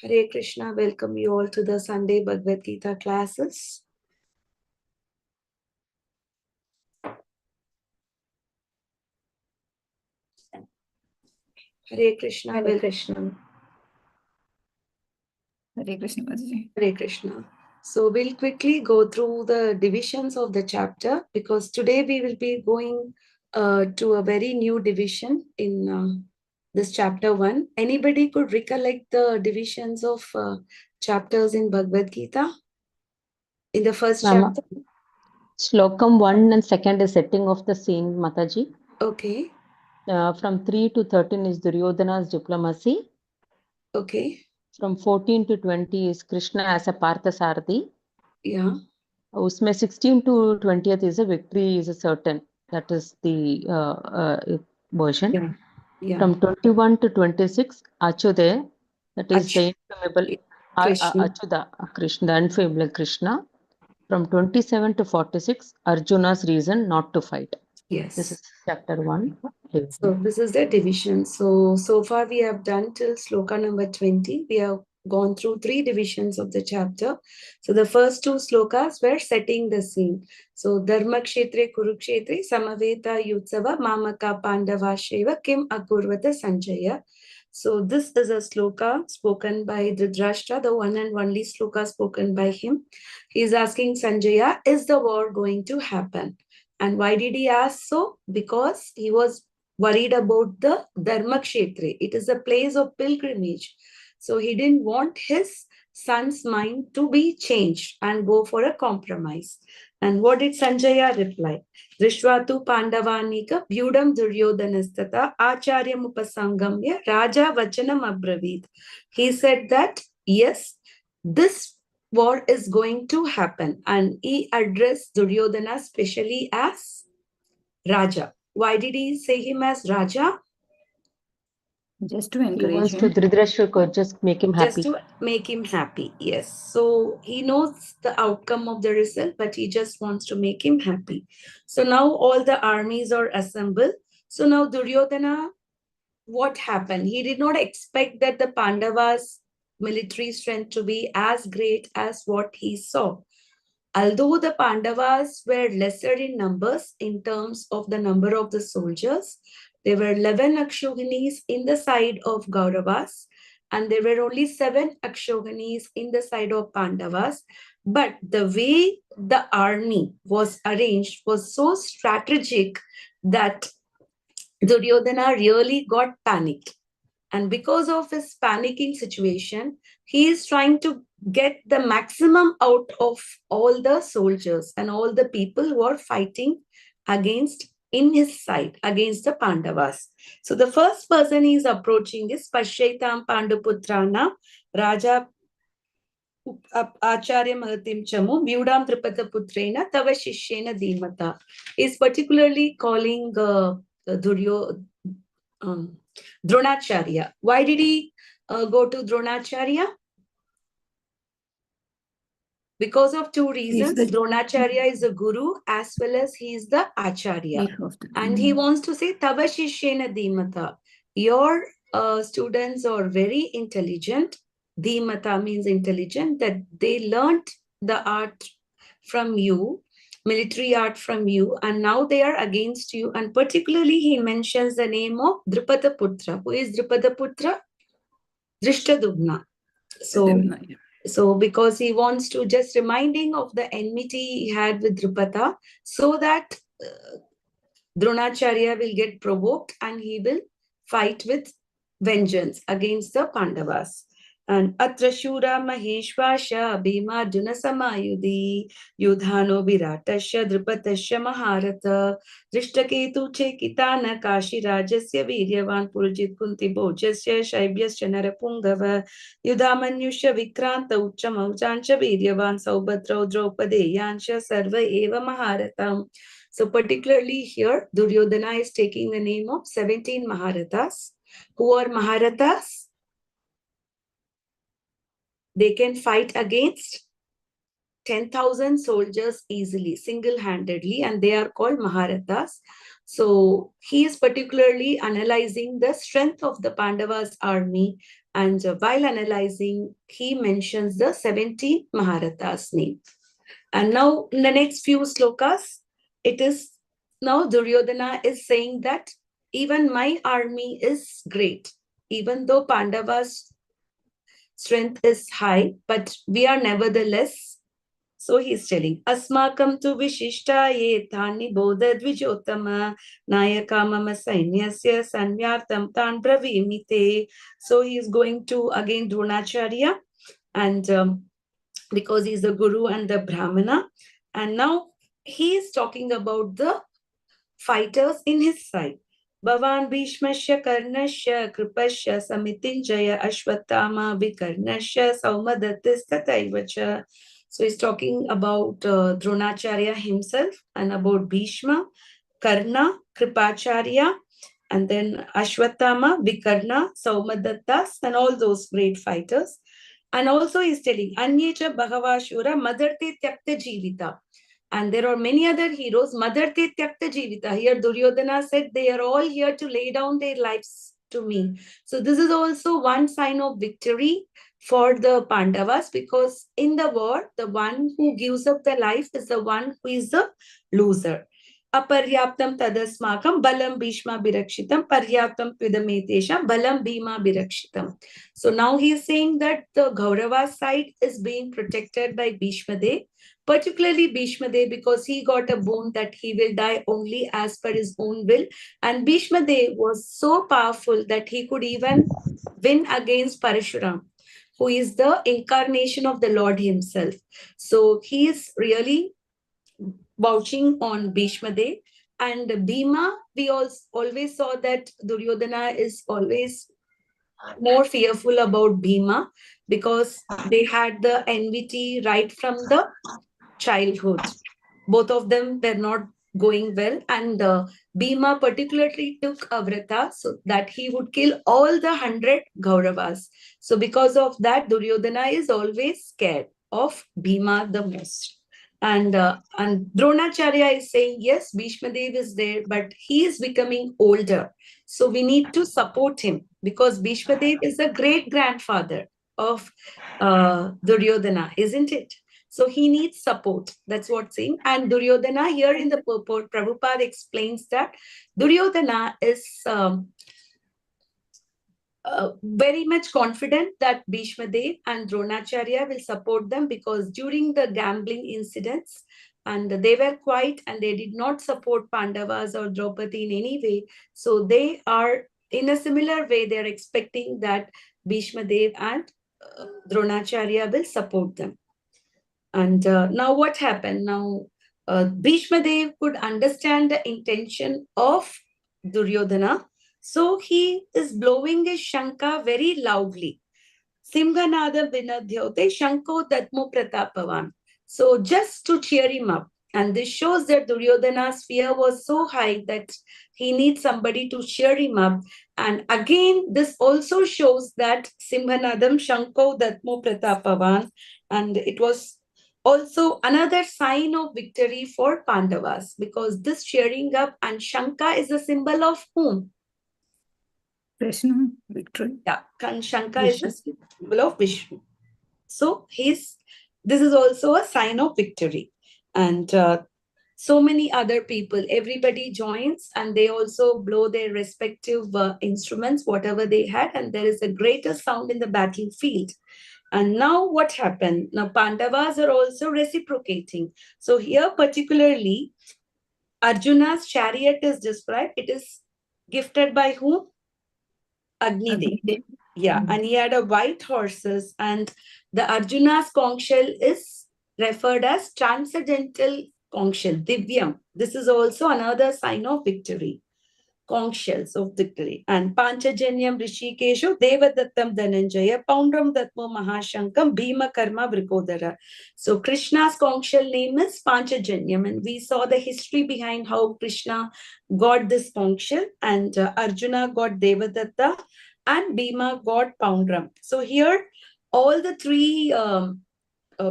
Hare Krishna, welcome you all to the Sunday Bhagavad-Gita classes. Hare Krishna, Hare Krishna. Hare Krishna, Mataji. Hare Krishna. So we'll quickly go through the divisions of the chapter because today we will be going to a very new division in this chapter 1. Anybody could recollect the divisions of chapters in Bhagavad Gita? In the first chapter? Slokam 1 and 2 is setting of the scene, Mataji. Okay. From 3 to 13 is Duryodhana's diplomacy. Okay. From 14 to 20 is Krishna as a Parthasarathi. Yeah. Usme 16 to 20th is a victory is a certain. That is the version. Yeah. Yeah. From 21 to 26, Achyude, that is the infamable Krishna. Achyuda, Krishna, the unfamiliar Krishna. From 27 to 46, Arjuna's reason not to fight. Yes. This is chapter 1. So this is the division. So far we have done till sloka number 20. We have gone through 3 divisions of the chapter. So the first 2 slokas were setting the scene. So Dharma Kshetre Kurukshetre Samaveta Yutsava Mamaka Pandava Sheva Kim Akurvata Sanjaya. So this is a sloka spoken by Dhritarashtra, the one and only sloka spoken by him. He is asking Sanjaya, is the war going to happen? And why did he ask so? Because he was worried about the Dharma Kshetre. It is a place of pilgrimage. So he didn't want his son's mind to be changed and go for a compromise. And what did Sanjaya reply? Drishvatu Pandavanika Byudam Duryodhanastata Acharyam Upasangamya Raja Vachanam Abravid. He said that, yes, this war is going to happen. And he addressed Duryodhana specially as Raja. Why did he say him as Raja? Just to encourage He wants him. to Dhritarashtra just make him happy. Just to make him happy, yes. So he knows the outcome of the result, but he just wants to make him happy. So now all the armies are assembled. So now Duryodhana, what happened? He did not expect that the Pandavas' military strength to be as great as what he saw. Although the Pandavas were lesser in numbers in terms of the number of the soldiers, there were 11 Akshohinis in the side of Kauravas, and there were only 7 Akshohinis in the side of Pandavas. But the way the army was arranged was so strategic that Duryodhana really got panicked. And because of his panicking situation, he is trying to get the maximum out of all the soldiers and all the people who are fighting against in his side against the Pandavas. So the first person he is approaching is Pashaitam Panduputrana Raja Acharya Mahatim Chamu Vyudam Tripata Putrena Tava Shishena Dhimata. Is particularly calling Dronacharya. Why did he go to Dronacharya? Because of 2 reasons. Dronacharya is a guru as well as he is the Acharya. And he wants to say, Tava Shishena Dhimata. Your students are very intelligent. Dhimata means intelligent, that they learnt the art from you, military art from you, and now they are against you. And particularly he mentions the name of Drupada Putra. Who is Drupada Putra? Drishtadumna. So because he wants to just reminding of the enmity he had with Drupada, so that Dronacharya will get provoked and he will fight with vengeance against the Pandavas. And Atra Shura Maheshvasha Bhima Samayudhi Yudhano Viratasya Drupatasya Maharata Drishtaketu Chekitana Kashi Rajasya Viryavan Purjit Kunti Bhojasya Shaibhyasya Narapungava Yudhamanyusha Vikranta Uchamauchansha Viryavan Saubhatra Draupadeyansha Sarva Eva Maharatam. So particularly here, Duryodhana is taking the name of 17 Maharathas. Who are Maharathas? They can fight against 10,000 soldiers easily, single-handedly, and they are called Maharathas. So he is particularly analyzing the strength of the Pandavas' army And while analyzing, he mentions the 17 Maharathas' name. And now, in the next few slokas, it is now Duryodhana is saying that even my army is great, even though Pandava's strength is high, but we are nevertheless. So he's telling, Asmakam tu vishishta ye thani bodha dvijotama nayaka mama sainyasya sanyartam tan bravimite. So he is going to again Dronacharya, and because he's the guru and the brahmana, and now he is talking about the fighters in his side. Bhavan Bhishmasya Karnasya Kripasya Samitinjaya Ashwatthama Vikarnasya Saumadatis Tataivacha. So he's talking about Dronacharya himself and about Bhishma, Karna, Kripacharya, and then Ashwatthama, Vikarna, Saumadattas, and all those great fighters. And also he's telling, Anyecha Bhagavashura Madarte Tyakta Jivita. And there are many other heroes. Madarte Tyakta Jivita. Here Duryodhana said they are all here to lay down their lives to me. So this is also one sign of victory for the Pandavas, because in the war, the one who gives up their life is the one who is the loser. Aparyaptam tadasmakam balam bhishma birakshitam paryaptam pidametesha balam bhima birakshitam. So now he is saying that the Gaurava side is being protected by Bhishma Dev, particularly Bhishma Dev, because he got a boon that he will die only as per his own will. And Bhishma Dev was so powerful that he could even win against Parashuram, who is the incarnation of the Lord himself. So he is really vouching on Bhishma Dev. And Bhima, we always saw that Duryodhana is always more fearful about Bhima, because they had the enmity right from the childhood. Both of them were not going well, and Bhima particularly took a vrata so that he would kill all the 100 Kauravas. So because of that, Duryodhana is always scared of Bhima the most. And Dronacharya is saying, yes, Bhishma Dev is there, but he is becoming older. So we need to support him, because Bhishma Dev is a great grandfather of Duryodhana, isn't it? So he needs support. That's what's saying. And Duryodhana here in the purport, Prabhupada explains that Duryodhana is very much confident that Bhishma Dev and Dronacharya will support them, because during the gambling incidents, and they were quiet and they did not support Pandavas or Draupadi in any way. So they are in a similar way, they are expecting that Bhishma Dev and Dronacharya will support them. And now what happened? Now Bhishma Dev could understand the intention of Duryodhana. So he is blowing his shanka very loudly. Simhanada vinadhyote shanko datmo pratapavan. So just to cheer him up. And this shows that Duryodhana's fear was so high that he needs somebody to cheer him up. And again, this also shows that Simhanadam shanko datmo pratapavan. And it was also another sign of victory for Pandavas, because this cheering up and Shanka is a symbol of whom? Krishna, victory. Yeah, Shanka is a symbol of Vishnu. So this is also a sign of victory. And so many other people, everybody joins and they also blow their respective instruments, whatever they had, and there is a greater sound in the battlefield. And now what happened? Now Pandavas are also reciprocating. So here particularly, Arjuna's chariot is described. It is gifted by whom? Agni Dev. Yeah, and he had a white horses, and the Arjuna's conch shell is referred as transcendental conch shell, Divyam. This is also another sign of victory. Conch shells of victory. And Panchajanyam Rishikeshu Devadattam Dhananjaya Poundram Datmo Mahashankam Bhima Karma Vrikodara. So Krishna's conch shell name is Panchajanyam, and we saw the history behind how Krishna got this conch shell, and Arjuna got Devadatta and Bhima got Poundram. So here all the three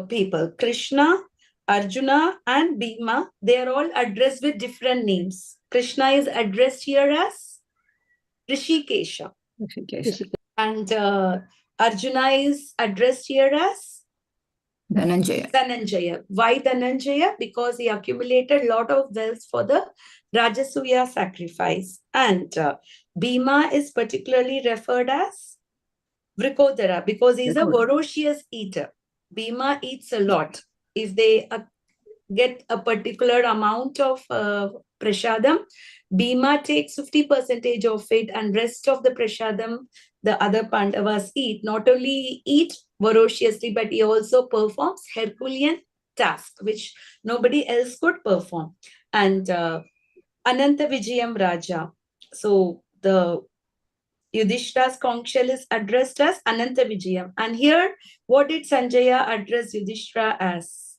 people, Krishna, Arjuna and Bhima, they are all addressed with different names. Krishna is addressed here as Rishikesha. Rishikesh. And Arjuna is addressed here as Dhananjaya. Dhananjaya. Why Dhananjaya? Because he accumulated a lot of wealth for the Rajasuya sacrifice. And Bhima is particularly referred as Vrikodara because he's a Vrikodara. voracious eater. Bhima eats a lot. If they get a particular amount of prasadam, Bhima takes 50% of it, and rest of the prasadam the other Pandavas eat. Not only eat voraciously, but he also performs Herculean task, which nobody else could perform. And Ananta Vijayam Raja. So the Yudhishthira's conch shell is addressed as Ananta Vijayam. And here, what did Sanjaya address Yudhishthira as?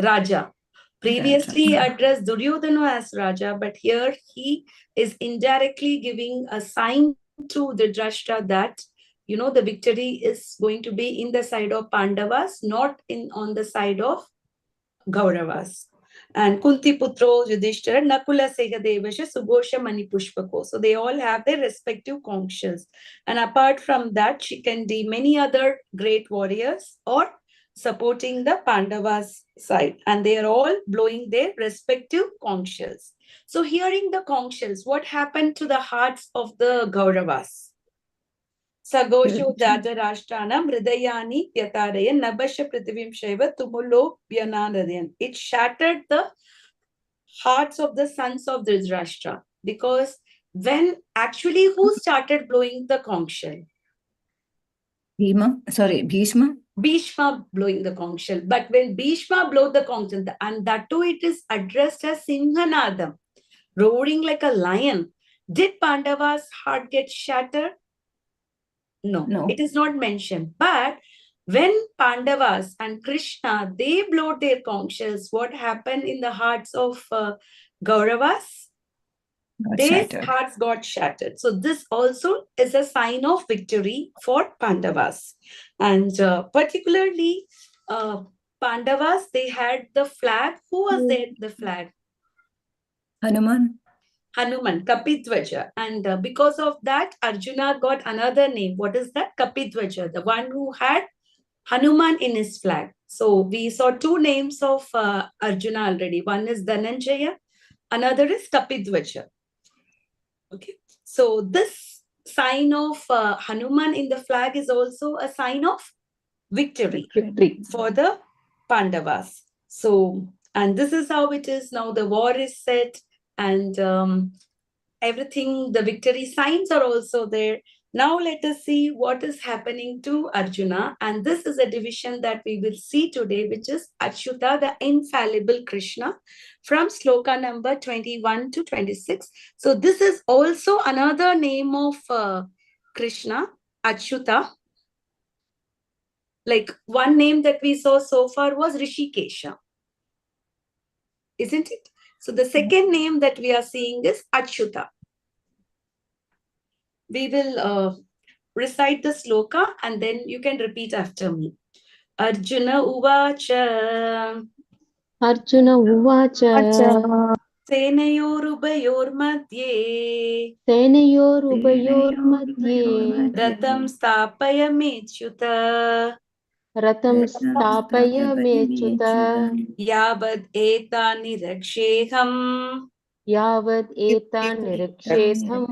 Raja. Previously addressed Duryodhana as Raja, but here he is indirectly giving a sign to the Drashta that, the victory is going to be in the side of Pandavas, not on the side of Gauravas. And Kunti Putro, Yudhishthira, Nakula Segadevasha, Subosha Mani Pushpako. So they all have their respective conch shells. And apart from that, she can be many other great warriors or supporting the Pandavas side. And they are all blowing their respective conch shells. So hearing the conch shells, what happened to the hearts of the Gauravas? Sagosho Jajarashtanam Hridayani Tyatarayan Nabasha Prithivim Shaiva Tumulo Byananadayan. It shattered the hearts of the sons of Dhritarashtra because who started blowing the conch shell? Bhishma. Bhishma blowing the conch shell. But when Bhishma blew the conch shell, and that too it is addressed as Singhanadam, roaring like a lion, did Pandava's heart get shattered? No, it is not mentioned. But when Pandavas and Krishna, they blowed their conch shells, what happened in the hearts of Kauravas? Their hearts got shattered. So this also is a sign of victory for Pandavas. And particularly Pandavas, they had the flag. Who was there, the flag? Hanuman, Kapidvaja. And because of that, Arjuna got another name. What is that? Kapidvaja, the one who had Hanuman in his flag. So we saw two names of Arjuna already. One is Dhananjaya, another is Kapidvaja. Okay. So this sign of Hanuman in the flag is also a sign of victory for the Pandavas. So, and this is how it is now. The war is set, and everything, the victory signs are also there. Now let us see what is happening to Arjuna. And this is a division that we will see today, which is Achyuta, the infallible Krishna, from sloka number 21 to 26. So this is also another name of Krishna, Achyuta. Like one name that we saw so far was Rishikesha. Isn't it? So the second name that we are seeing is Achyuta. We will recite the sloka and then you can repeat after me. Arjuna Uvacha. Arjuna Uvacha. Senayorubayormadye. Senayorubayormadye. Ratam Stapaya Mechyuta. Ratam Stapaya Mechyuta. Yavad Etani Raksheham. Yavad Etan Nirikshetham.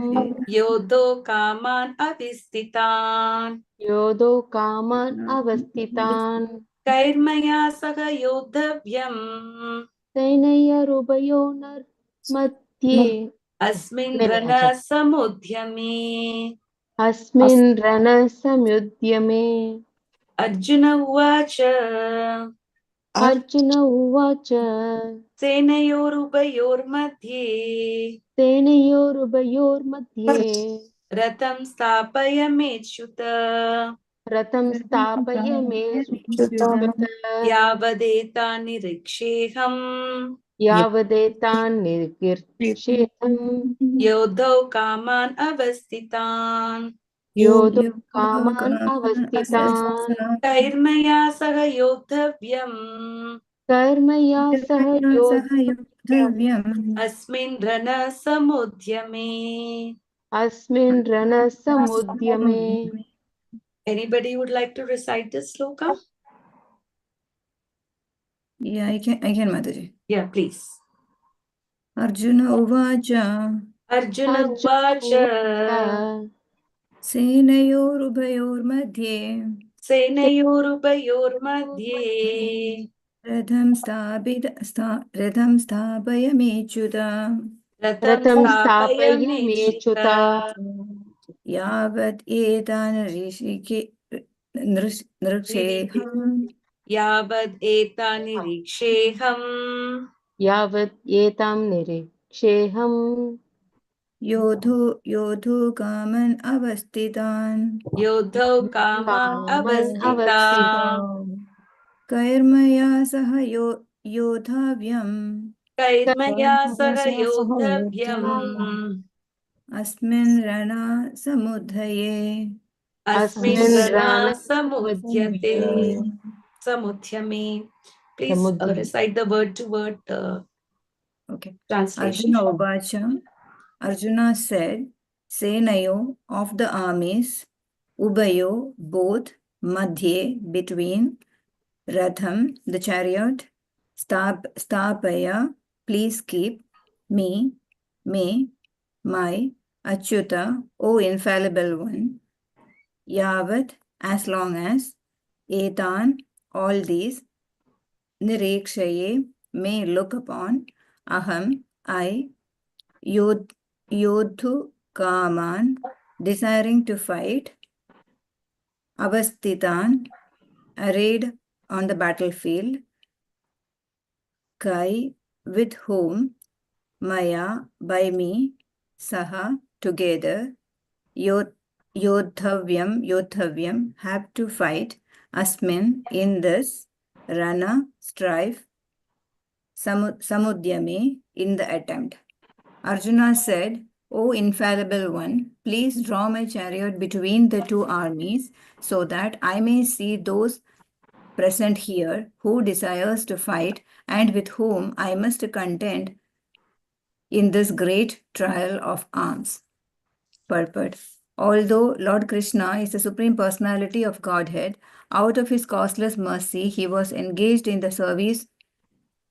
Yodo Kaman Avistitan. Yodo Kaman Avastitan. Kairmaya Saga Yodhavyam. Senayorubayonar Madhye. Asmin Rana Samudhyame. Asmin Rana Samyudyame. Arjuna Uvacha. Arjuna Uvacha. Senayorubayormadye. Senayorubayormadye. Ratam Stapayamechyuta. Ratam Stapayame Shuta. Yavadetani Riksheham. Yavadetan Nirgirshetham. Yodhau Kaman Avastitan. Yodo Kaman Avastitan. Kairmaya Saga Yodhavyam. Karmaya Saha Yodhavyam. Asmin Rana Samudhyame. अस्मिन् रणसमुद्यमे. Anybody would like to recite this sloka? Yeah, I can, Mataji. Yeah, please. Arjuna Uvacha Arjuna Arjun Uvacha उवाच Senayorubhayormadhye Senayorupayormadhye Ratham Sthabayamechyuta Ratham रथं Stapayamechita स्थापयमेच्युता. Yavat etan nriksheham Yavad etani riksheham यावत् एतां निरीक्षेऽहम् yodhu kaman avastitan Yodhau Kamam common Avastita अवस्थिताम्. Kairmaya saha yodhavyam Kairmaya Saha कर्मया सह योद्धव्यम्. Yodhavyam अस्मिन् rana samudhaye Asmin अस्मिन् Rana Samudhyate रणसमुद्यमे. Samudhyame. Please समुद्यमे. recite the word to word Okay. translation. Arjuna Uvacha. Arjuna said, Senayo of the armies, Ubayo both, Madhye between, Ratham the chariot, Stapaya please keep, me, my, Achyuta, O infallible one, Yavat as long as, Etan all these, Nirikshaye may look upon, Aham I, Yodhu Kaman, desiring to fight, Avastitan, arrayed on the battlefield, Kai, with whom, Maya, by me, Saha, together, Yodhavyam, have to fight, Asmin, in this, Rana, strife, Samudyame, in the attempt. Arjuna said, O infallible one, please draw my chariot between the two armies so that I may see those present here who desires to fight and with whom I must contend in this great trial of arms. Purport. Although Lord Krishna is the Supreme Personality of Godhead, out of his causeless mercy, he was engaged in the service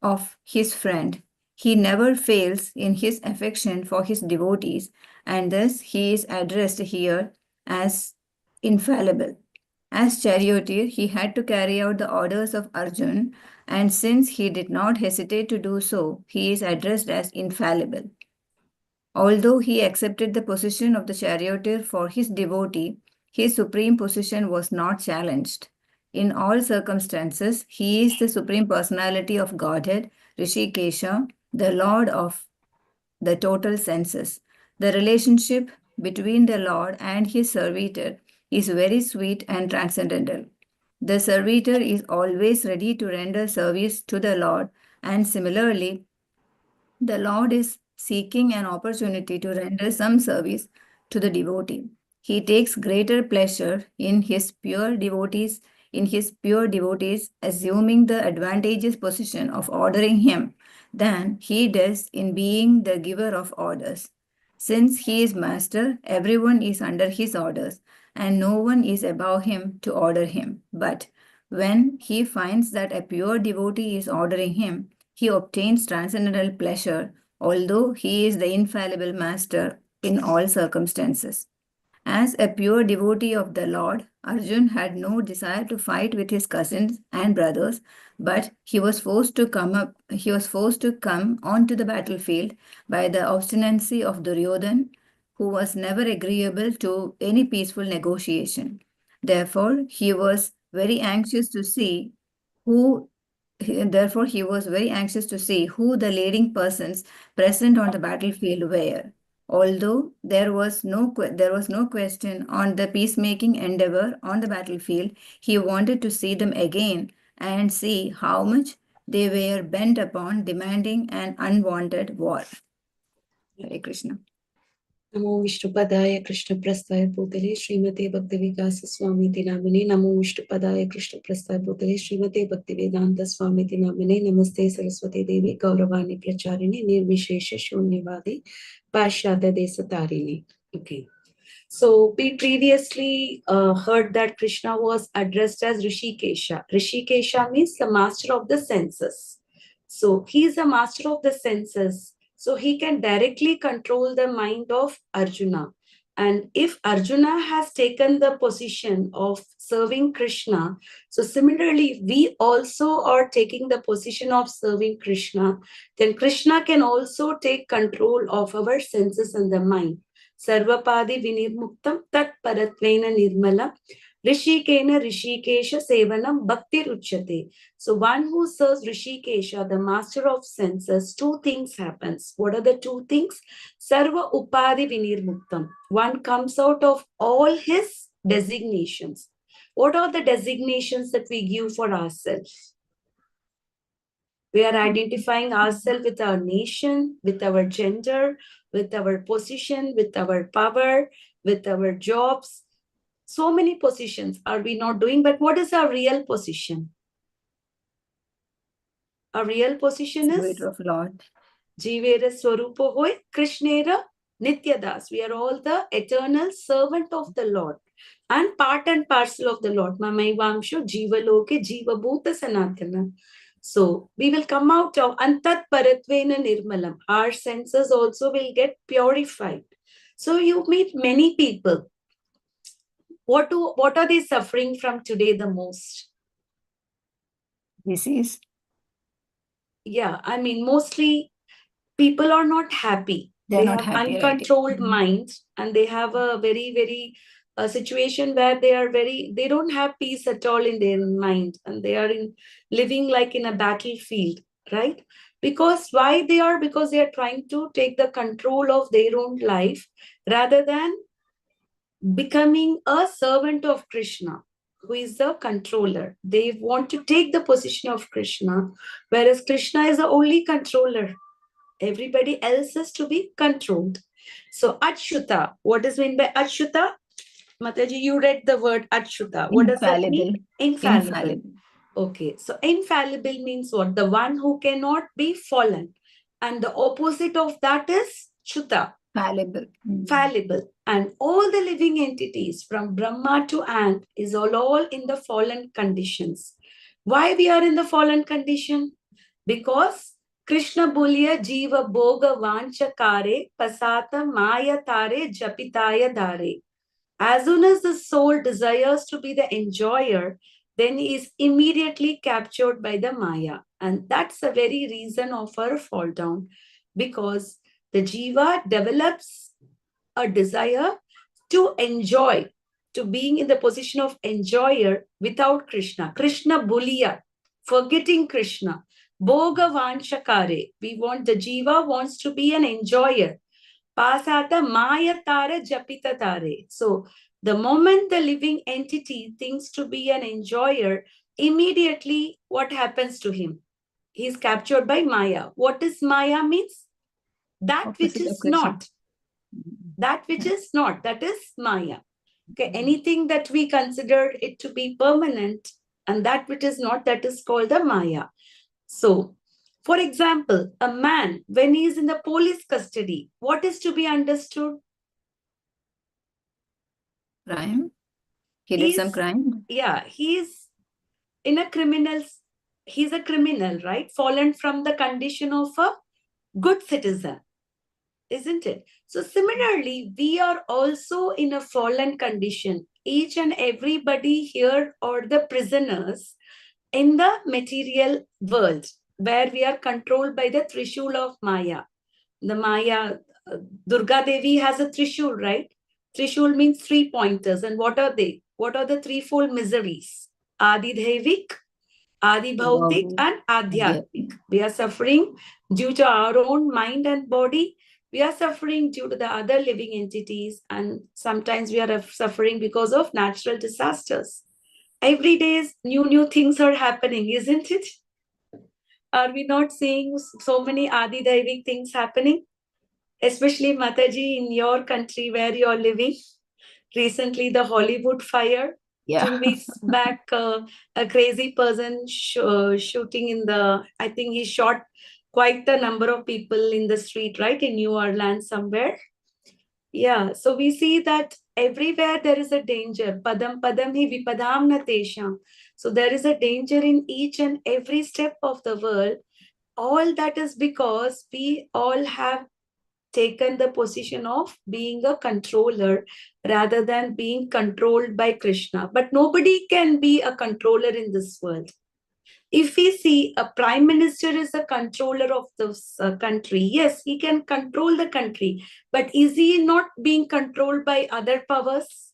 of his friend. He never fails in his affection for his devotees, and thus he is addressed here as infallible. As charioteer, he had to carry out the orders of Arjun, and since he did not hesitate to do so, he is addressed as infallible. Although he accepted the position of the charioteer for his devotee, his supreme position was not challenged. In all circumstances, he is the Supreme Personality of Godhead, Rishikesha, the Lord of the total senses. The relationship between the Lord and his servitor is very sweet and transcendental. The servitor is always ready to render service to the Lord, and similarly, the Lord is seeking an opportunity to render some service to the devotee. He takes greater pleasure in his pure devotees assuming the advantageous position of ordering him than he does in being the giver of orders. Since he is master, everyone is under his orders, and no one is above him to order him. But when he finds that a pure devotee is ordering him, he obtains transcendental pleasure, although he is the infallible master in all circumstances. As a pure devotee of the Lord, Arjun had no desire to fight with his cousins and brothers, but he was forced to come onto the battlefield by the obstinacy of Duryodhan, who was never agreeable to any peaceful negotiation. Therefore, he was very anxious to see who Therefore, he was very anxious to see who the leading persons present on the battlefield were. Although there was no question on the peacemaking endeavor on the battlefield, he wanted to see them again and see how much they were bent upon demanding an unwanted war. Hare Krishna. Namo Vishnupadaya Krishna Prasthaya Bhutale Srimate Bhaktivedanta Swamiti Namine Namo Vishnupadaya Krishna Prasthaya Bhutale Srimate Bhaktivedanta Swamiti Namine Namaste Saraswati Devi Gauravani Pracharini Nirvishesha Shunyavadi Pashyadya Desatarini. Okay. So we previously heard that Krishna was addressed as Rishikesha. Rishikesha means the master of the senses. So he is the master of the senses. So he can directly control the mind of Arjuna. And if Arjuna has taken the position of serving Krishna, so similarly, we also are taking the position of serving Krishna, then Krishna can also take control of our senses and the mind. Sarvapadi vinirmuktam tat paratvena nirmalam Rishikena Rishikesha Sevanam Bhakti Ruchyate. So one who serves Rishikesha, the master of senses, two things happens. What are the two things? Sarva Upadi Vinirmuktam. One comes out of all his designations. What are the designations that we give for ourselves? We are identifying ourselves with our nation, with our gender, with our position, with our power, with our jobs. So many positions are we not doing, but what is our real position? Our real position is Servant of Lord. Jivera Swarupa Hoy, Krishnera Nityadas. We are all the eternal servant of the Lord and part and parcel of the Lord. Mamai Vamsho Jiva Loke Jiva Bhuta Sanatana. So we will come out of Antat Paratvena Nirmalam. Our senses also will get purified. So you meet many people. What are they suffering from today the most? Disease. Yeah, I mean, mostly people are not happy. They're They not have happy, right? uncontrolled minds, and they have a very situation where they don't have peace at all in their mind, and they are living like in a battlefield, right? Because why they are? Because they are trying to take the control of their own life rather than becoming a servant of Krishna, who is the controller. They want to take the position of Krishna, whereas Krishna is the only controller. Everybody else is to be controlled. So Achyuta, what is meant by Achyuta? Mataji, you read the word Achyuta. What does that mean? Infallible. Infallible. Okay, so infallible means what? The one who cannot be fallen. And the opposite of that is Chuta, Fallible. fallible. And all the living entities from Brahma to ant is all in the fallen conditions. Why we are in the fallen condition? Because Krishna Bulya Jiva Bhoga Vanchakare Pasata Maya Tare Japitaya Dare. As soon as the soul desires to be the enjoyer, then he is immediately captured by the Maya. And that's the very reason of our fall down. Because the Jiva develops a desire to enjoy, to being in the position of enjoyer without Krishna. Krishna Buliya, forgetting Krishna. Bhoga Vanchakare. The Jiva wants to be an enjoyer. Pasata Maya Tara Japita Tare. So the moment the living entity thinks to be an enjoyer, immediately what happens to him? He is captured by Maya. What is Maya means? That which Opposite of is Krishna. not. That which is not. That is Maya. Okay, anything that we consider it to be permanent and that which is not, that is called the Maya. So, for example, a man, when he is in the police custody, what is to be understood? Crime. He did some crime. Yeah, he's in a he's a criminal, right? Fallen from the condition of a good citizen, isn't it? So similarly, we are also in a fallen condition. Each and everybody here are the prisoners in the material world where we are controlled by the Trishul of Maya. The Maya, Durga Devi has a Trishul, right? Trishul means 3 pointers. And what are they? What are the threefold miseries? Adi Devik, Adi Bhautik, and Adhyatmik. We are suffering due to our own mind and body. We are suffering due to the other living entities. And sometimes we are suffering because of natural disasters. Every day, new things are happening, isn't it? Are we not seeing so many Adi Daivik things happening? Especially Mataji in your country where you're living. Recently, the Hollywood fire. Yeah. 2 weeks back, a crazy person shooting in I think he shot quite a number of people in the street, right? In New Orleans somewhere. Yeah, so we see that everywhere there is a danger. Padam padam hi vipadam na tesham. So there is a danger in each and every step of the world. All that is because we all have taken the position of being a controller rather than being controlled by Krishna. But nobody can be a controller in this world. If we see a prime minister is the controller of this country, yes, he can control the country, but is he not being controlled by other powers?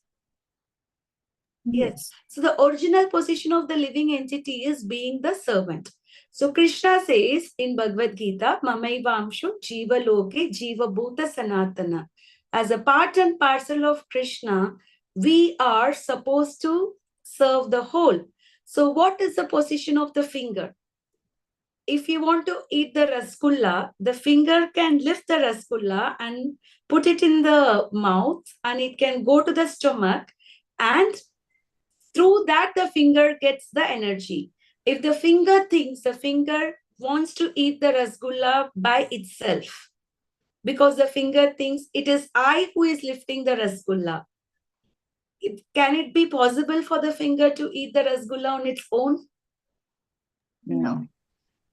Yes. So the original position of the living entity is being the servant. So Krishna says in Bhagavad Gita, Mamaivamshu Jiva Loke Jiva Bhuta Sanatana. As a part and parcel of Krishna, we are supposed to serve the whole. So what is the position of the finger? If you want to eat the rasgulla, the finger can lift the rasgulla and put it in the mouth, and it can go to the stomach, and through that the finger gets the energy. If the finger thinks the finger wants to eat the rasgulla by itself, because the finger thinks it is I who is lifting the rasgulla, can it be possible for the finger to eat the rasgulla on its own? No.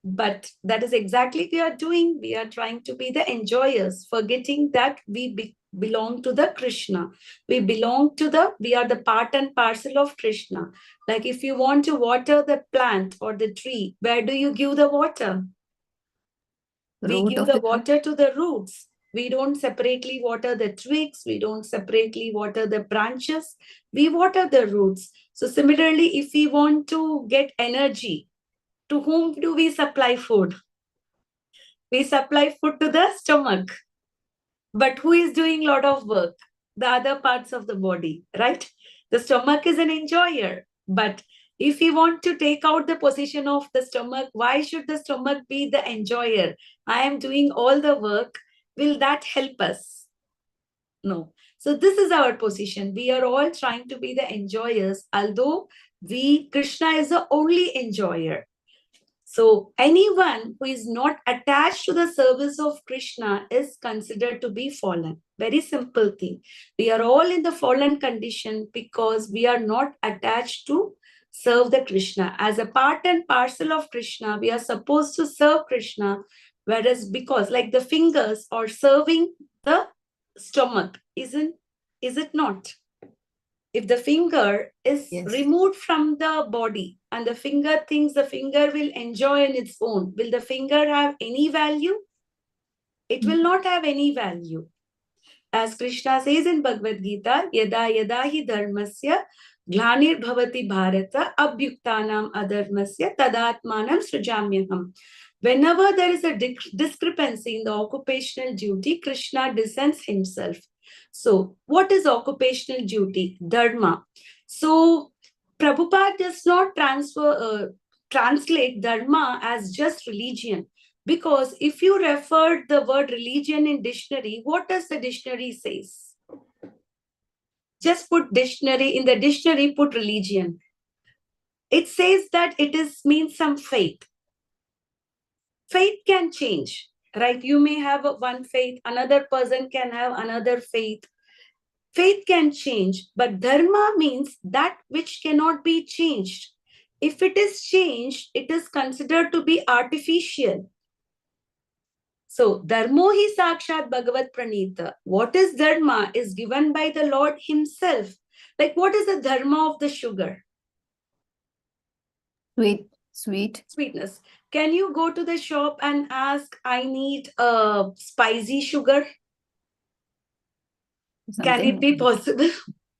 But that is exactly we are doing. We are trying to be the enjoyers, forgetting that we belong to the Krishna. We are the part and parcel of Krishna. Like if you want to water the plant or the tree, where do you give the water? We Root give of the the tree. water to the roots. We don't separately water the twigs. We don't separately water the branches. We water the roots. So similarly, if we want to get energy, to whom do we supply food? We supply food to the stomach. But who is doing a lot of work? The other parts of the body, right? The stomach is an enjoyer. But if we want to take out the position of the stomach, why should the stomach be the enjoyer? I am doing all the work. Will that help us? No. So this is our position. We are all trying to be the enjoyers, although Krishna is the only enjoyer. So anyone who is not attached to the service of Krishna is considered to be fallen. Very simple thing. We are all in the fallen condition because we are not attached to serve the Krishna. As a part and parcel of Krishna, we are supposed to serve Krishna, whereas because like the fingers are serving the stomach, is it not? If the finger is removed from the body and the finger thinks the finger will enjoy on its own, will the finger have any value? It will not have any value. As Krishna says in Bhagavad Gita, yada yada hi dharmasya glanir bhavati bharata abhyuktanam adharmasya tadatmanam srijamyaham. Whenever there is a discrepancy in the occupational duty, Krishna descends himself. So, what is occupational duty? Dharma. So, Prabhupada does not translate dharma as just religion. Because if you refer the word religion in dictionary, what does the dictionary says? Just put dictionary, in the dictionary put religion. It says that it means some faith. Faith can change, right? You may have one faith, another person can have another faith. Faith can change, but dharma means that which cannot be changed. If it is changed, it is considered to be artificial. So, dharmo hi sakshat bhagavat pranita. What is dharma is given by the Lord himself. Like what is the dharma of the sugar? Sweetness. Can you go to the shop and ask, I need a spicy sugar? Can it be possible?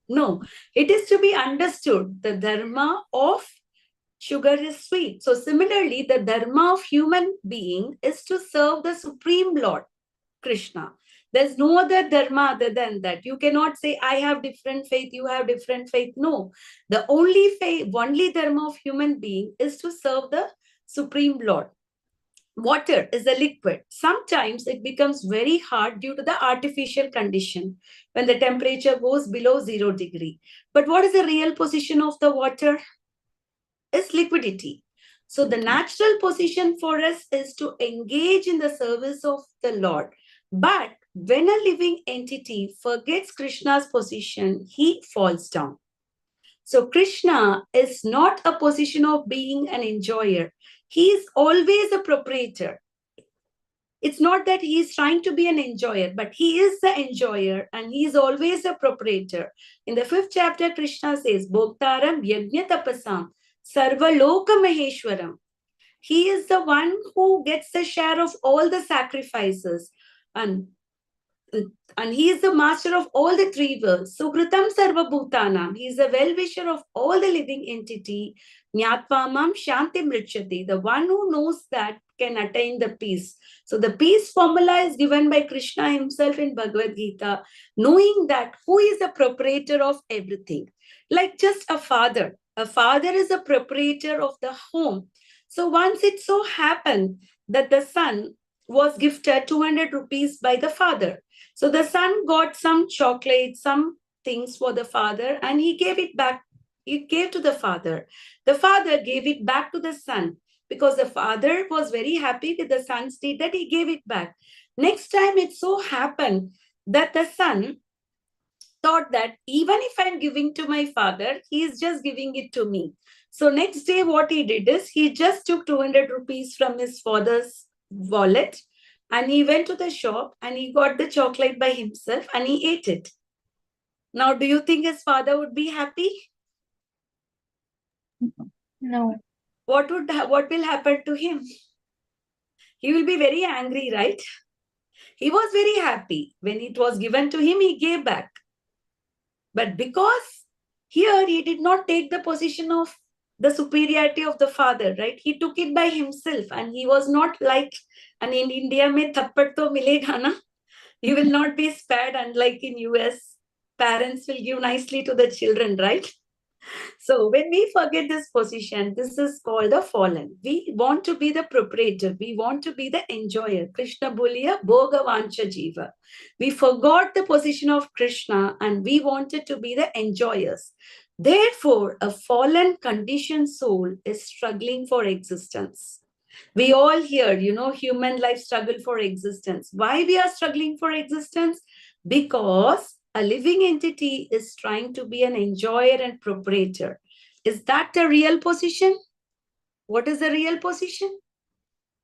No. It is to be understood. The dharma of sugar is sweet. So similarly, the dharma of human being is to serve the Supreme Lord, Krishna. There's no other dharma other than that. You cannot say, I have different faith, you have different faith. No. The only faith, only dharma of human being is to serve the Supreme Lord. Water is a liquid. Sometimes it becomes very hard due to the artificial condition when the temperature goes below 0 degree. But what is the real position of the water? Is liquidity. So the natural position for us is to engage in the service of the Lord. But when a living entity forgets Krishna's position, he falls down. So Krishna is not a position of being an enjoyer. He is always a proprietor. It's not that he is trying to be an enjoyer, but he is the enjoyer and he is always a proprietor. In the 5th chapter, Krishna says, Bhoktaram Yajna Tapasam Sarvaloka Maheshwaram. He is the one who gets the share of all the sacrifices. And and he is the master of all the three worlds. Sukritam Sarva Bhutanam. He is the well-wisher of all the living entity. Nyatpamam Shanti Mrichati. The one who knows that can attain the peace. So the peace formula is given by Krishna himself in Bhagavad Gita, knowing that who is the proprietor of everything. Like just a father. A father is a proprietor of the home. So once it so happened that the son was gifted 200 rupees by the father. So the son got some chocolate, some things for the father, and he gave it back. He gave to the father. The father gave it back to the son because the father was very happy with the son's deed that he gave it back. Next time it so happened that the son thought that even if I'm giving to my father, he is just giving it to me. So next day what he did is he just took 200 rupees from his father's wallet and he went to the shop and he got the chocolate by himself and he ate it. Now, do you think his father would be happy? No. What will happen to him? He will be very angry, right? He was very happy. When it was given to him, he gave back. But because here he did not take the position of the superiority of the father, right? He took it by himself and he was not like, and in India, mein thappad to milega na. You will not be spared, unlike in US. Parents will give nicely to the children, right? So when we forget this position, this is called the fallen. We want to be the proprietor. We want to be the enjoyer. Krishna Buliya Bhogavancha Jiva. We forgot the position of Krishna and we wanted to be the enjoyers. Therefore, a fallen conditioned soul is struggling for existence. We all hear, human life struggle for existence. Why we are struggling for existence? Because a living entity is trying to be an enjoyer and proprietor. Is that the real position? What is the real position?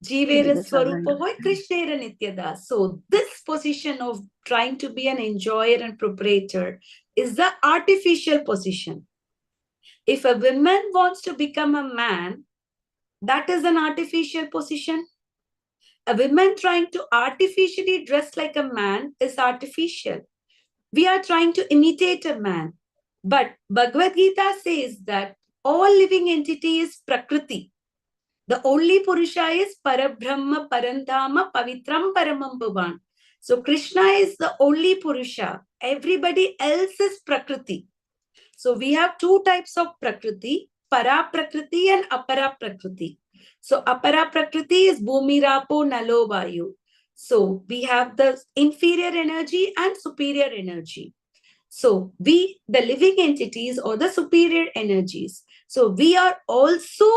Jivera Swarupa Hoy Krishnera Nityada. So this position of trying to be an enjoyer and proprietor is the artificial position. If a woman wants to become a man, that is an artificial position. A woman trying to artificially dress like a man is artificial. We are trying to imitate a man. But Bhagavad Gita says that all living entity is Prakriti. The only Purusha is Parabrahma, Parandhama, Pavitram, Paramam Bhuvan. So Krishna is the only Purusha. Everybody else is Prakriti. So we have two types of Prakriti, Para Prakriti and Apara Prakriti. So Apara Prakriti is Bhumi Rapo Nalo Vayu. So we have the inferior energy and superior energy. So we, the living entities or the superior energies. So we are also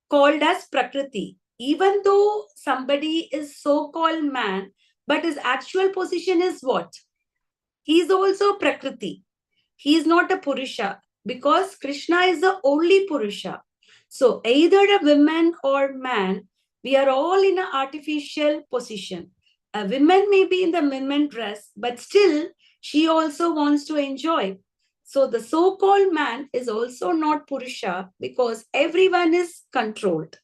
called as Prakriti. Even though somebody is so-called man, but his actual position is what? He is also Prakriti. He is not a Purusha because Krishna is the only Purusha. So either a woman or man, we are all in an artificial position. A woman may be in the women dress, but still she also wants to enjoy. So the so-called man is also not Purusha because everyone is controlled.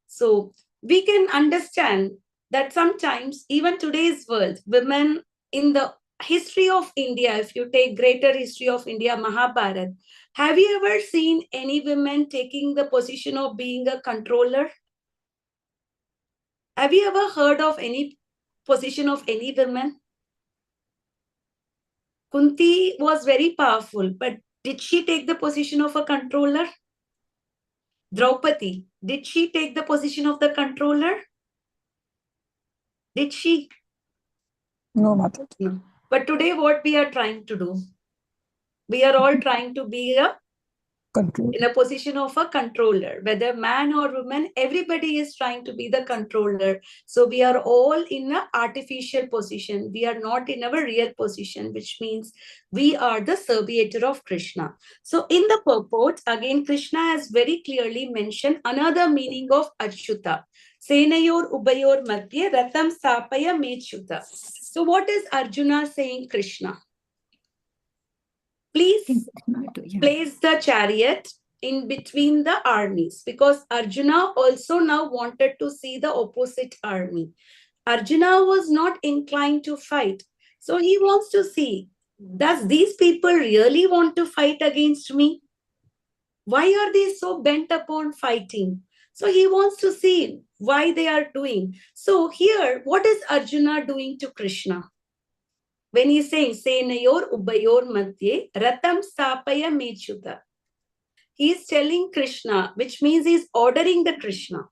So we can understand that sometimes even today's world, women in the history of India, if you take greater history of India, Mahabharata, have you ever seen any women taking the position of being a controller? Have you ever heard of any position of any women? Kunti was very powerful, but did she take the position of a controller? Draupadi, did she take the position of the controller? Did she? No, Mother. No. But today what we are trying to do? We are all trying to be a Control. in a position of a controller, whether man or woman, everybody is trying to be the controller. So we are all in an artificial position. We are not in our real position, which means we are the servitor of Krishna. So in the purport, again, Krishna has very clearly mentioned another meaning of Achyuta. Senayor Ubayor Madhye Ratam Sapaya Mechyuta. So what is Arjuna saying Krishna? Please place the chariot in between the armies, because Arjuna also now wanted to see the opposite army. Arjuna was not inclined to fight. So he wants to see, does these people really want to fight against me? Why are they so bent upon fighting? So he wants to see why they are doing. So here, what is Arjuna doing to Krishna? When he's saying, Senayor Ubayor Madhye Ratam Sapaya Mechuta. He is telling Krishna, which means he's ordering the Krishna.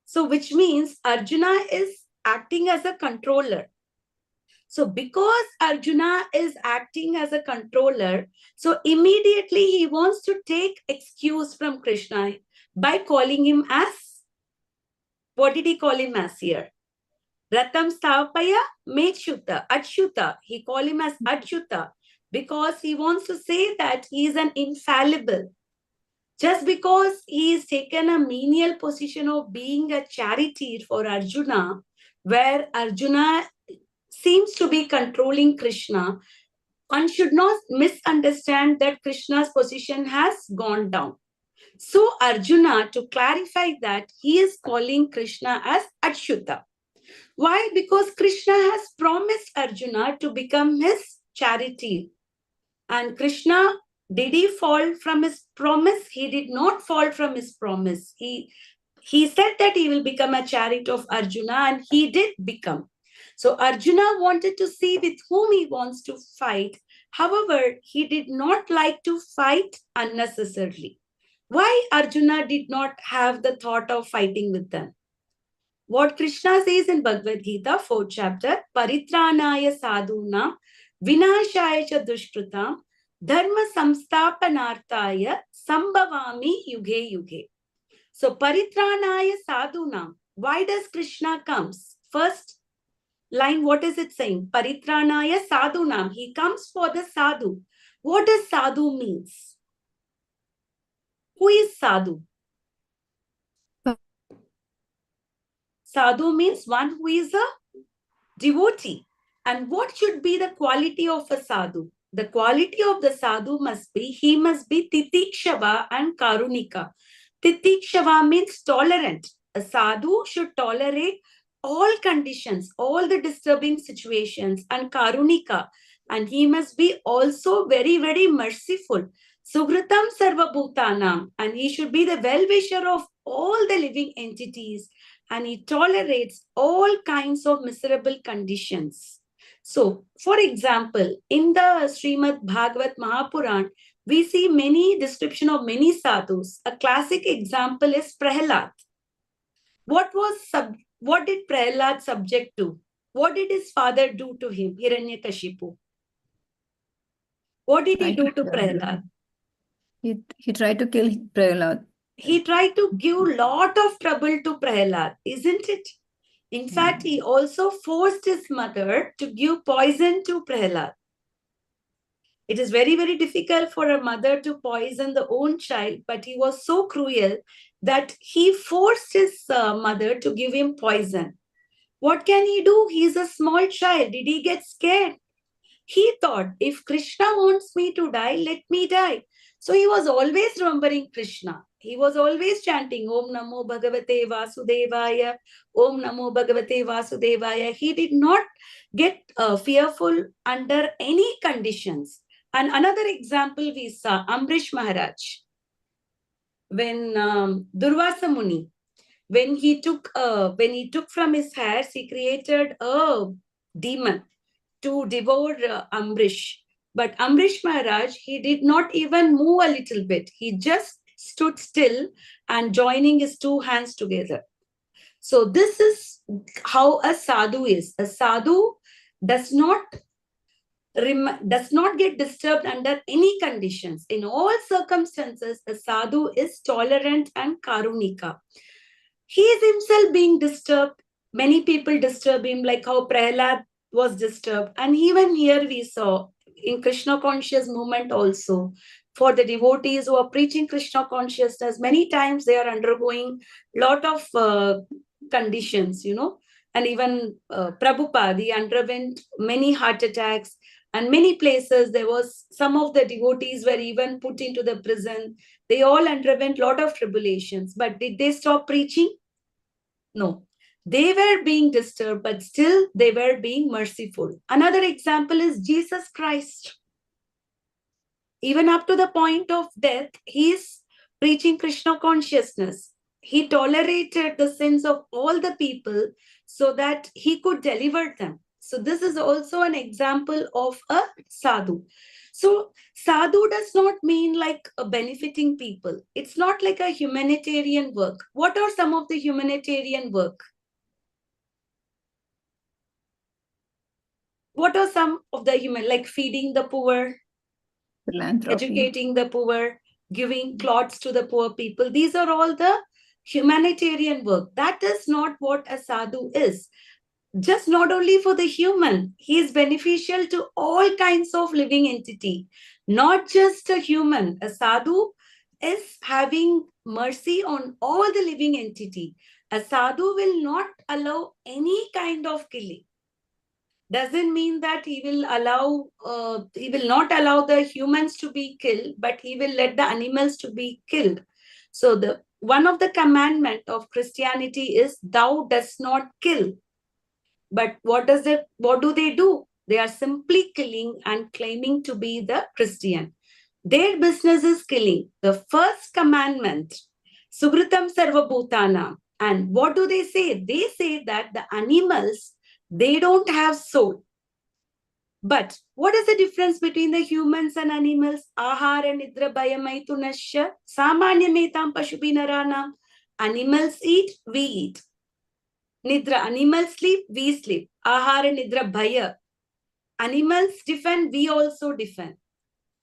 So which means Arjuna is acting as a controller. So because Arjuna is acting as a controller, so immediately he wants to take excuse from Krishna by calling him as, what did he call him as here? Ratam Stavapaya Mechuta, Achyuta. He called him as Achyuta because he wants to say that he is an infallible. Just because he is taken a menial position of being a charity for Arjuna, where Arjuna seems to be controlling Krishna, one should not misunderstand that Krishna's position has gone down. So Arjuna, to clarify that, he is calling Krishna as Achyuta. Why? Because Krishna has promised Arjuna to become his charity. And Krishna, did he fall from his promise? He did not fall from his promise. He said that he will become a chariot of Arjuna, and he did become. So Arjuna wanted to see with whom he wants to fight. However, he did not like to fight unnecessarily. Why Arjuna did not have the thought of fighting with them? What Krishna says in Bhagavadgita, 4th chapter, Paritranaya sadhuna, vinashaya cha dushkritam, dharma samstapanartaya, sambhavami yuge yuge. So, Paritranaya sadhunam. Why does Krishna comes? First line, what is it saying? Paritranaya sadhunam. He comes for the sadhu. What does sadhu means? Who is sadhu? Sadhu means one who is a devotee. And what should be the quality of a sadhu? The quality of the sadhu must be, he must be titikshava and karunika. Titikshava means tolerant. A sadhu should tolerate all conditions, all the disturbing situations, and karunika. And he must be also very, very merciful. Sugratam sarva bhutanam. And he should be the well-wisher of all the living entities. And he tolerates all kinds of miserable conditions. So, for example, in the Srimad Bhagavat Mahapuran, we see many description of many sadhus. A classic example is Prahalad. What did Prahalad subject to? What did his father do to him, Hiranyakashipu? What did he do to Prahalad? He tried to kill Prahalad. He tried to give lot of trouble to Prahalad, isn't it? In fact, he also forced his mother to give poison to Prahalad. It is very, very difficult for a mother to poison the own child, but he was so cruel that he forced his mother to give him poison. What can he do? He is a small child. Did he get scared? He thought, if Krishna wants me to die, let me die. So he was always remembering Krishna. He was always chanting, Om Namo Bhagavate Vasudevaya, Om Namo Bhagavate Vasudevaya. He did not get fearful under any conditions. And another example we saw, Ambrish Maharaj. When Durvasa Muni, when he took from his hairs, he created a demon to devour Ambrish. But Ambrish Maharaj, he did not even move a little bit. He just stood still and joining his two hands together. So this is how a sadhu is. A sadhu does not does not get disturbed under any conditions. In all circumstances, a sadhu is tolerant and karunika. He is himself being disturbed. Many people disturb him, like how Prahlad was disturbed. And even here we saw in Krishna conscious movement also, for the devotees who are preaching Krishna consciousness, many times they are undergoing lot of conditions, and even Prabhupada, he underwent many heart attacks, and many places there was some of the devotees were even put into the prison. They all underwent lot of tribulations, but did they stop preaching? No. They were being disturbed, but still they were being merciful. Another example is Jesus Christ. Even up to the point of death, he is preaching Krishna consciousness. He tolerated the sins of all the people so that he could deliver them. So this is also an example of a sadhu. So sadhu does not mean like benefiting people. It's not like a humanitarian work. What are some of the humanitarian work? What are some of the human, like feeding the poor, Philanthropy. educating the poor, giving clothes to the poor people? These are all the humanitarian work. That is not what a sadhu is. Just not only for the human, he is beneficial to all kinds of living entity, not just a human. A sadhu is having mercy on all the living entity. A sadhu will not allow any kind of killing. Doesn't mean that he will not allow the humans to be killed, but he will let the animals to be killed. So the one of the commandment of Christianity is thou dost not kill. But what do they do? They are simply killing and claiming to be the Christian. Their business is killing. The first commandment, Sugritam Sarvabhutana. And what do they say? They say that the animals, they don't have soul. But what is the difference between the humans and animals? Ahara nidra bhayamaitunasya samanyametam pashubinaranam. Animals eat, we eat. Nidra, animals sleep, we sleep. Ahara nidra bhaya. Animals defend, we also defend.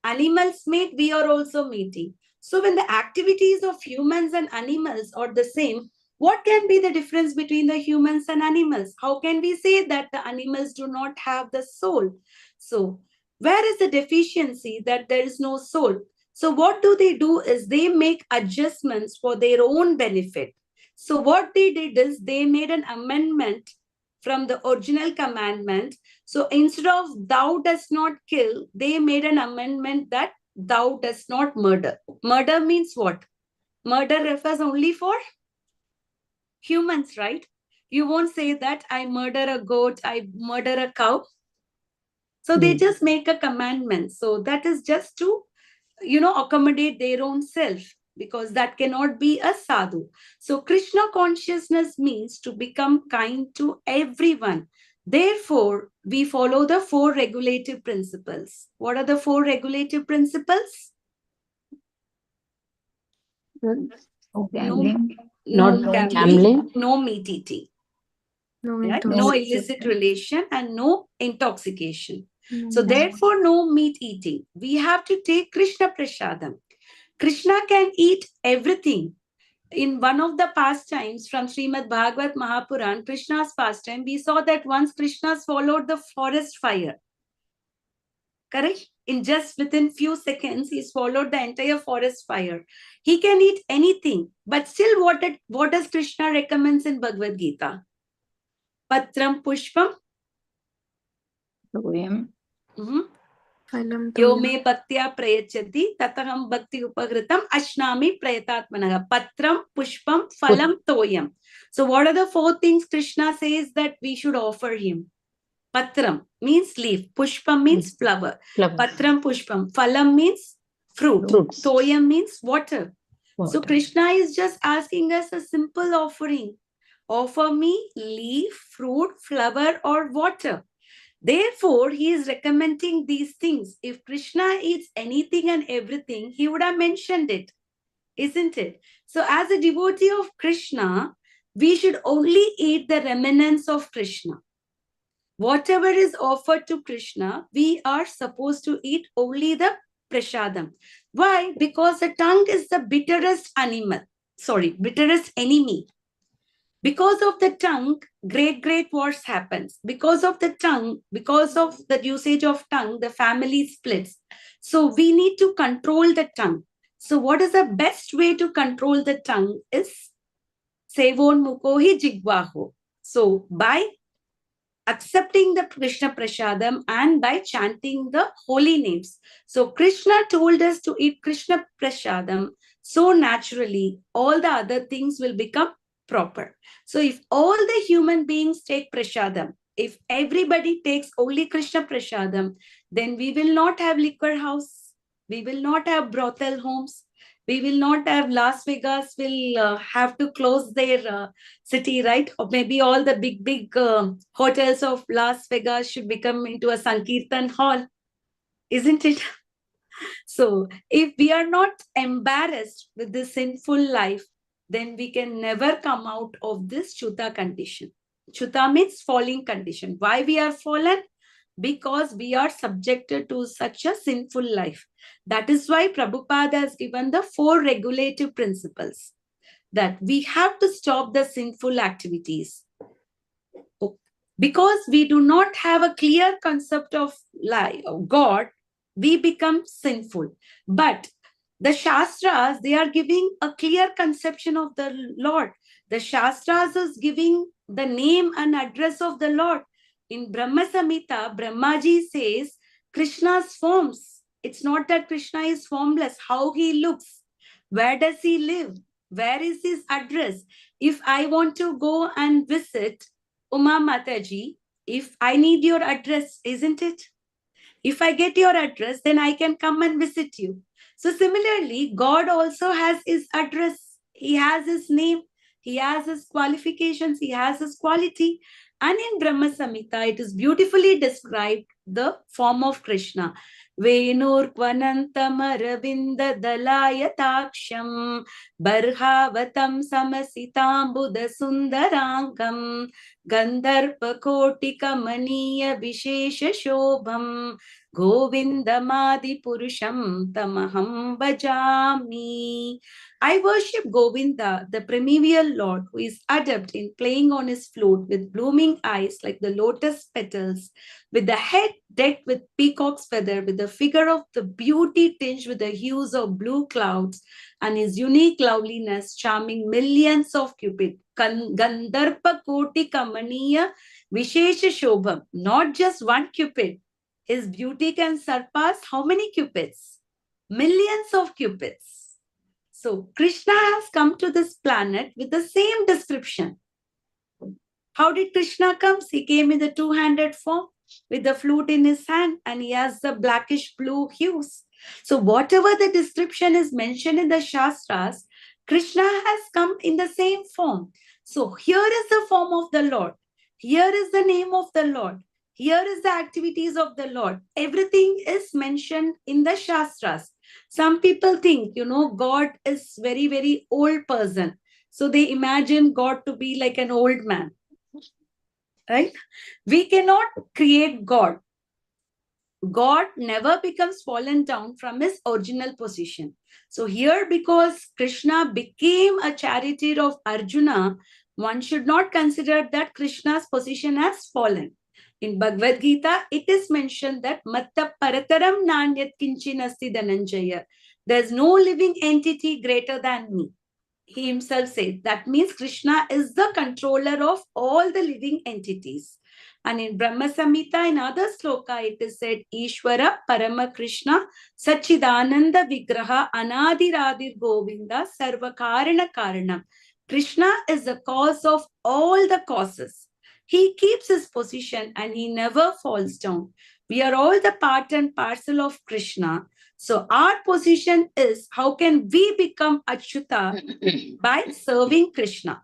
Animals mate, we are also mating. So when the activities of humans and animals are the same, what can be the difference between the humans and animals? How can we say that the animals do not have the soul? So where is the deficiency that there is no soul? So what do? Is they make adjustments for their own benefit. So what they did is they made an amendment from the original commandment. So instead of thou does not kill, they made an amendment that thou does not murder. Murder means what? Murder refers only for humans, right? You won't say that I murder a goat, I murder a cow. So they just make a commandment. So that is just to, accommodate their own self, because that cannot be a sadhu. So Krishna consciousness means to become kind to everyone. Therefore, we follow the 4 regulative principles. What are the 4 regulative principles? No gambling. No Not gambling, gambling. no meat eating, No right? intoxication. No illicit relation and no intoxication. No So meat. therefore, no meat eating. We have to take Krishna Prasadam. Krishna can eat everything. In one of the pastimes from Srimad Bhagavat Mahapuran, Krishna's pastime, we saw that once Krishna swallowed the forest fire. Correct? In just within few seconds, he swallowed the entire forest fire. He can eat anything, but still what does Krishna recommends in Bhagavad Gita? Patram Pushpam. Toyam. Phalam Yo toyam. me bhaktya prayachati tataham bhakti upagritam ashnami prayatatmanaha. Patram pushpam phalam toyam. So what are the 4 things Krishna says that we should offer him? Patram means leaf. Pushpam means flower. Flowers. Patram pushpam. Phalam means fruit. Fruits. Toyam means water. So Water. Krishna is just asking us a simple offering. Offer me leaf, fruit, flower or water. Therefore, he is recommending these things. If Krishna eats anything and everything, he would have mentioned it, isn't it? So as a devotee of Krishna, we should only eat the remnants of Krishna. Whatever is offered to Krishna, we are supposed to eat only the prasadam. Why? Because the tongue is the bitterest bitterest enemy. Because of the tongue, great wars happens. Because of the tongue, because of the usage of tongue, the family splits. So we need to control the tongue. So what is the best way to control the tongue is Sevon Mukohi Jigwaho. So by accepting the Krishna Prasadam and by chanting the holy names. So Krishna told us to eat Krishna Prasadam. So naturally, all the other things will become proper. So if all the human beings take Prasadam, if everybody takes only Krishna Prasadam, then we will not have liquor house. We will not have brothel homes. We will not have Las Vegas will have to close their city, right? Or maybe all the big hotels of Las Vegas should become into a Sankirtan hall, isn't it? So if we are not embarrassed with this sinful life, then we can never come out of this Chuta condition. Chuta means falling condition. Why we are fallen? Because we are subjected to such a sinful life. That is why Prabhupada has given the 4 regulative principles, that we have to stop the sinful activities. Because we do not have a clear concept of God, we become sinful. But the Shastras, they are giving a clear conception of the Lord. The Shastras is giving the name and address of the Lord. In Brahma Samhita, Brahmaji says Krishna's forms. It's not that Krishna is formless, how he looks, where does he live, where is his address. If I want to go and visit Uma Mataji, if I need your address, isn't it? If I get your address, then I can come and visit you. So similarly, God also has his address. He has his name. He has his qualifications. He has his quality. And in Brahma Samhita, it is beautifully described the form of Krishna. Venur Kvanantam Aravinda Dalayataksham Barhavatam Samasitam Buddha Sundarangam Gandharpa Kotika Maniya Vishesha Shobham Govindamadi Purusham Tamaham Bhajami. I worship Govinda, the primeval Lord, who is adept in playing on his flute with blooming eyes like the lotus petals, with the head decked with peacock's feather, with the figure of the beauty tinged with the hues of blue clouds, and his unique loveliness charming millions of cupid. Gandharpa Koti Kamaniya Vishesha Shobham, not just one cupid. His beauty can surpass how many cupids? Millions of cupids. So Krishna has come to this planet with the same description. How did Krishna come? He came in the two-handed form with the flute in his hand, and he has the blackish blue hues. So whatever the description is mentioned in the Shastras, Krishna has come in the same form. So here is the form of the Lord. Here is the name of the Lord. Here is the activities of the Lord. Everything is mentioned in the Shastras. Some people think, God is very old person. So they imagine God to be like an old man. Right? We cannot create God. God never becomes fallen down from his original position. So here, because Krishna became a charioteer of Arjuna, one should not consider that Krishna's position has fallen. In Bhagavadgita, it is mentioned that Matta Parataram Nanyat Kinchinasti Dhananjaya. There's no living entity greater than me. He himself said. That means Krishna is the controller of all the living entities. And in Brahma Samhita, in other sloka, it is said, Ishvara Parama Krishna Sachidananda Vigraha Anadiradir Govinda Sarva Karana Karanam. Krishna is the cause of all the causes. He keeps his position and he never falls down. We are all the part and parcel of Krishna. So our position is, how can we become Achyuta? By serving Krishna.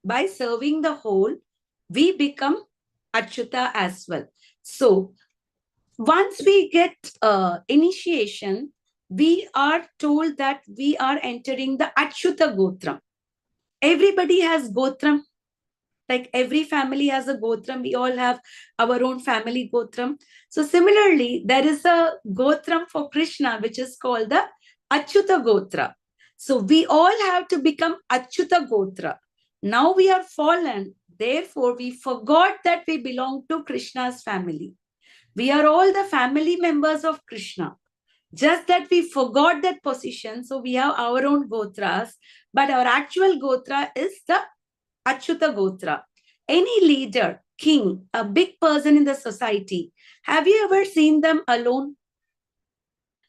By serving the whole, we become Achyuta as well. So once we get initiation, we are told that we are entering the Achyuta Gotram. Everybody has Gotram. Like every family has a gotram. We all have our own family gotram. So similarly, there is a gotram for Krishna, which is called the Achyuta Gotra. So we all have to become Achyuta Gotra. Now we are fallen. Therefore, we forgot that we belong to Krishna's family. We are all the family members of Krishna. Just that we forgot that position. So we have our own gotras, but our actual gotra is the Achyuta Gotra. Any leader, king, a big person in the society, have you ever seen them alone?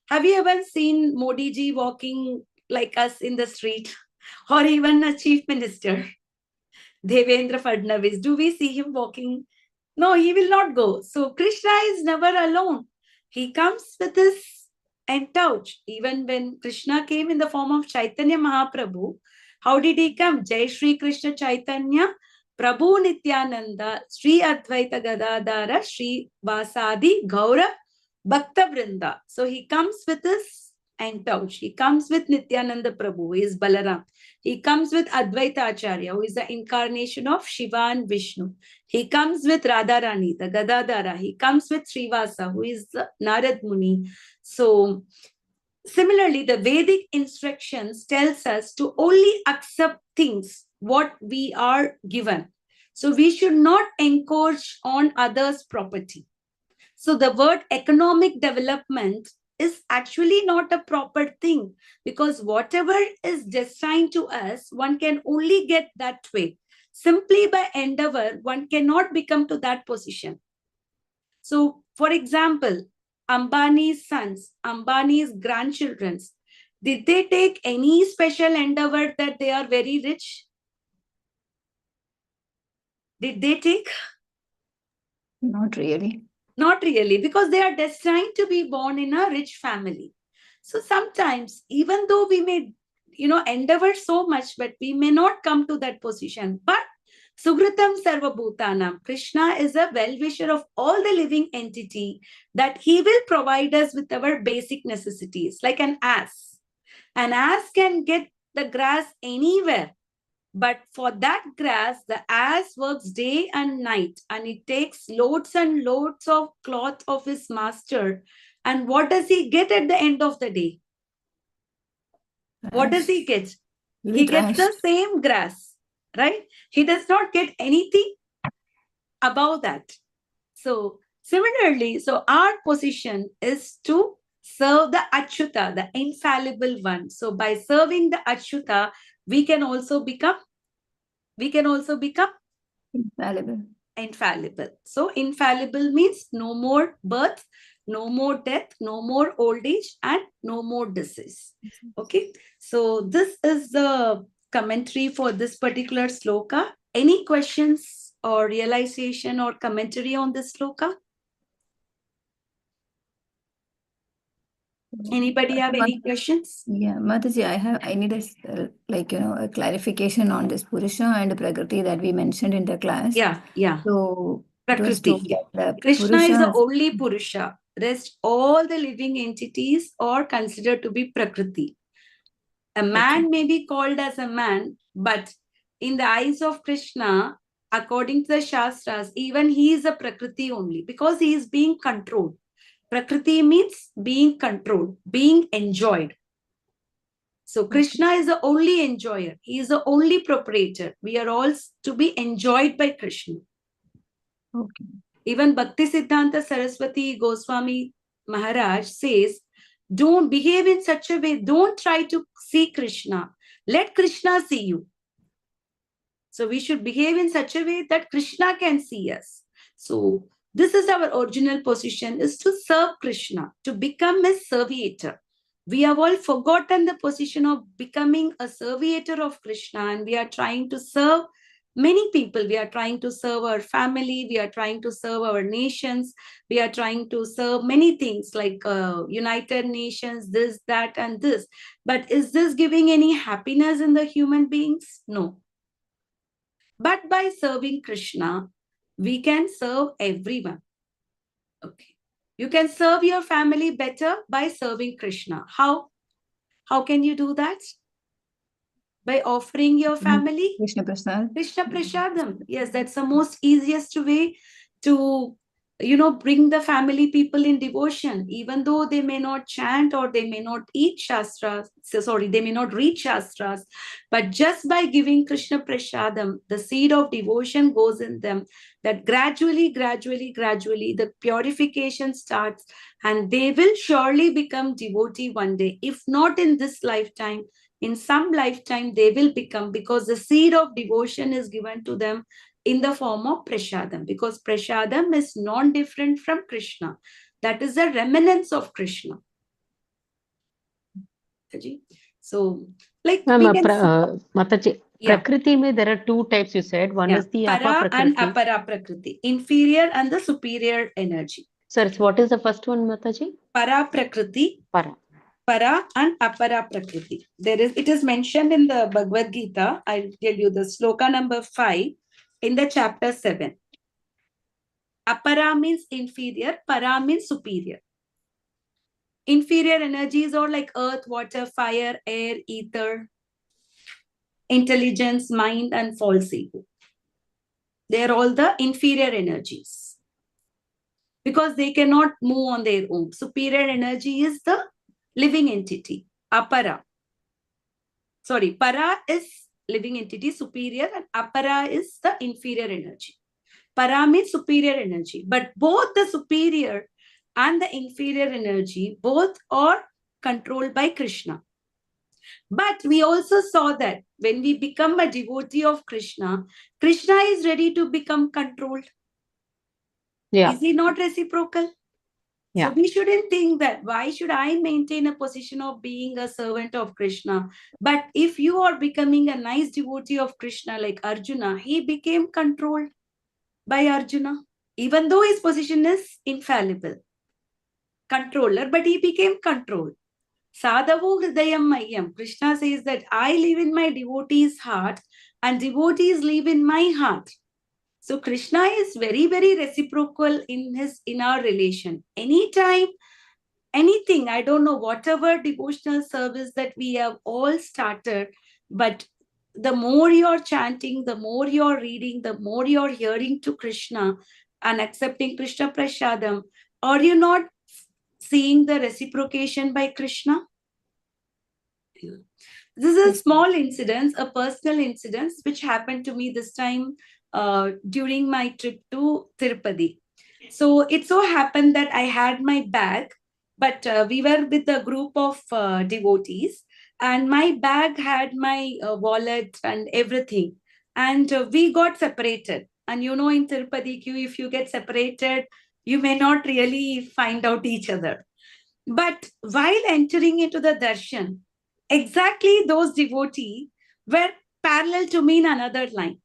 Have you ever seen Modi ji walking like us in the street? Or even a chief minister, Devendra Fadnavis? Do we see him walking? No, he will not go. So Krishna is never alone. He comes with his entourage. Even when Krishna came in the form of Chaitanya Mahaprabhu, how did he come? Jai Shri Krishna Chaitanya, Prabhu Nityananda, Sri Advaita Gadadara, Sri Vasadi, Gaura, Bhakta Vrinda. So he comes with his entourage. He comes with Nityananda Prabhu, who is Balaram. He comes with Advaita Acharya, who is the incarnation of Shiva and Vishnu. He comes with Radharani, the Gadadara. He comes with Srivasa, who is the Narad Muni. So similarly, the Vedic instructions tells us to only accept things what we are given. So we should not encourage on others' property. So the word economic development is actually not a proper thing, because whatever is destined to us, one can only get that way. Simply by endeavor, one cannot become to that position. So, for example, Ambani's sons, Ambani's grandchildren, did they take any special endeavor that they are very rich? Did they take? Not really. Not really, because they are destined to be born in a rich family. So sometimes, even though we may, endeavor so much, but we may not come to that position. But Sugritam Sarvabhutanam, Krishna is a well-wisher of all the living entity, that he will provide us with our basic necessities, like an ass. An ass can get the grass anywhere. But for that grass, the ass works day and night, and it takes loads and loads of cloth of his master. And what does he get at the end of the day? What does he get? He gets the same grass, right? He does not get anything above that. So similarly, so our position is to serve the Achyuta, the infallible one. So by serving the Achyuta, we can also become Infallible. infallible. So infallible means no more birth, no more death, no more old age, and no more disease. Okay. So this is the commentary for this particular sloka. Any questions or realization or commentary on this sloka? Anybody have any questions? Yeah, Mataji, I need a clarification on this Purusha and Prakriti that we mentioned in the class. Yeah. So it was Prakriti. told that the Krishna is the Purusha only Purusha. Rest all the living entities are considered to be Prakriti. A man may be called as a man, but in the eyes of Krishna, according to the Shastras, even he is a Prakriti only, because he is being controlled. Prakriti means being controlled, being enjoyed. So Krishna is the only enjoyer. He is the only proprietor. We are all to be enjoyed by Krishna. Okay. Even Bhakti Siddhanta Saraswati Goswami Maharaj says, don't behave in such a way. Don't try to see Krishna. Let Krishna see you. So we should behave in such a way that Krishna can see us. So this is our original position, is to serve Krishna, to become his serviator. We have all forgotten the position of becoming a serviator of Krishna, and we are trying to serve many people. We are trying to serve our family. We are trying to serve our nations. We are trying to serve many things like United Nations, this, that, and this. But is this giving any happiness in the human beings? No. But by serving Krishna, we can serve everyone. Okay. You can serve your family better by serving Krishna. How? How can you do that? By offering your family Krishna Prasad. Krishna Prasadam. Yes, that's the most easiest way to, bring the family people in devotion, even though they may not chant or they may not eat Shastras. They may not read Shastras. But just by giving Krishna Prasadam, the seed of devotion goes in them, that gradually, the purification starts, and they will surely become devotee one day. If not in this lifetime, in some lifetime they will become, because the seed of devotion is given to them in the form of prasadam, because prasadam is non-different from Krishna. That is the remnants of Krishna. So, like Ma'am, we can see, Mataji, yeah, Prakriti mein there are two types you said. One yeah, is the para Apa and Prakriti. apara prakriti, inferior and the superior energy. Sir, what is the first one, Mataji? Para prakriti, Para. para and apara prakriti. It is mentioned in the Bhagavad Gita. I'll tell you the sloka number 5 in the chapter 7. Apara means inferior, para means superior. Inferior energies are like earth, water, fire, air, ether, intelligence, mind, and false ego. They are all the inferior energies because they cannot move on their own. Superior energy is the living entity, apara. Para is living entity, superior, and apara is the inferior energy. Para means superior energy, but both the superior and the inferior energy, both are controlled by Krishna. But we also saw that when we become a devotee of Krishna, Krishna is ready to become controlled. Yeah. Is he not reciprocal? Yeah. So we shouldn't think that why should I maintain a position of being a servant of Krishna? But if you are becoming a nice devotee of Krishna like Arjuna, he became controlled by Arjuna, even though his position is infallible, controller, but he became controlled. Sadhavu Hridayam Mayam. Krishna says that I live in my devotee's heart and devotees live in my heart. So Krishna is very, very reciprocal in our relation. Anytime, anything, I don't know, whatever devotional service that we have all started, but the more you're chanting, the more you're reading, the more you're hearing to Krishna and accepting Krishna Prasadam, are you not seeing the reciprocation by Krishna? This is a small incident, a personal incident, which happened to me this time during my trip to Tirupati. So it so happened that I had my bag, but we were with a group of devotees, and my bag had my wallet and everything. And we got separated. And in Tirupati queue, if you get separated, you may not really find out each other. But while entering into the darshan, exactly those devotees were parallel to me in another line.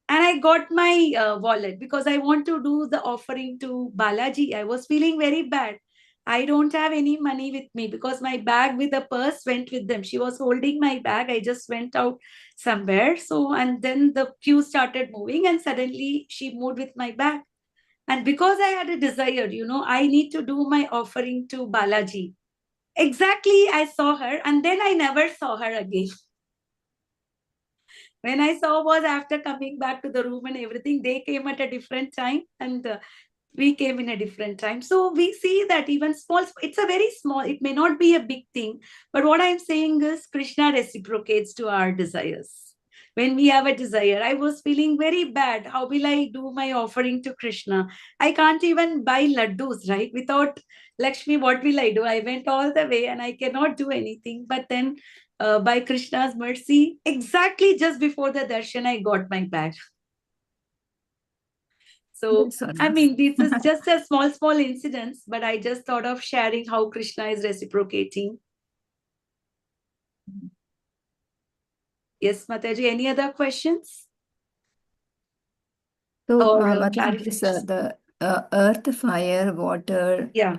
And I got my wallet because I want to do the offering to Balaji. I was feeling very bad. I don't have any money with me because my bag with the purse went with them. She was holding my bag. I just went out somewhere. So, and then the queue started moving and suddenly she moved with my bag. And because I had a desire, I need to do my offering to Balaji. Exactly, I saw her and then I never saw her again. When I saw was after coming back to the room and everything, they came at a different time and we came in a different time. So we see that even small, it's a very small, it may not be a big thing, but what I'm saying is Krishna reciprocates to our desires. When we have a desire, I was feeling very bad. How will I do my offering to Krishna? I can't even buy laddus, right? Without Lakshmi, what will I do? I went all the way and I cannot do anything. But then by Krishna's mercy, exactly just before the darshan, I got my bag. So, I mean, this is just a small incidents, but I just thought of sharing how Krishna is reciprocating. Yes, Mataji, any other questions? So, Or the earth, fire, water, yeah.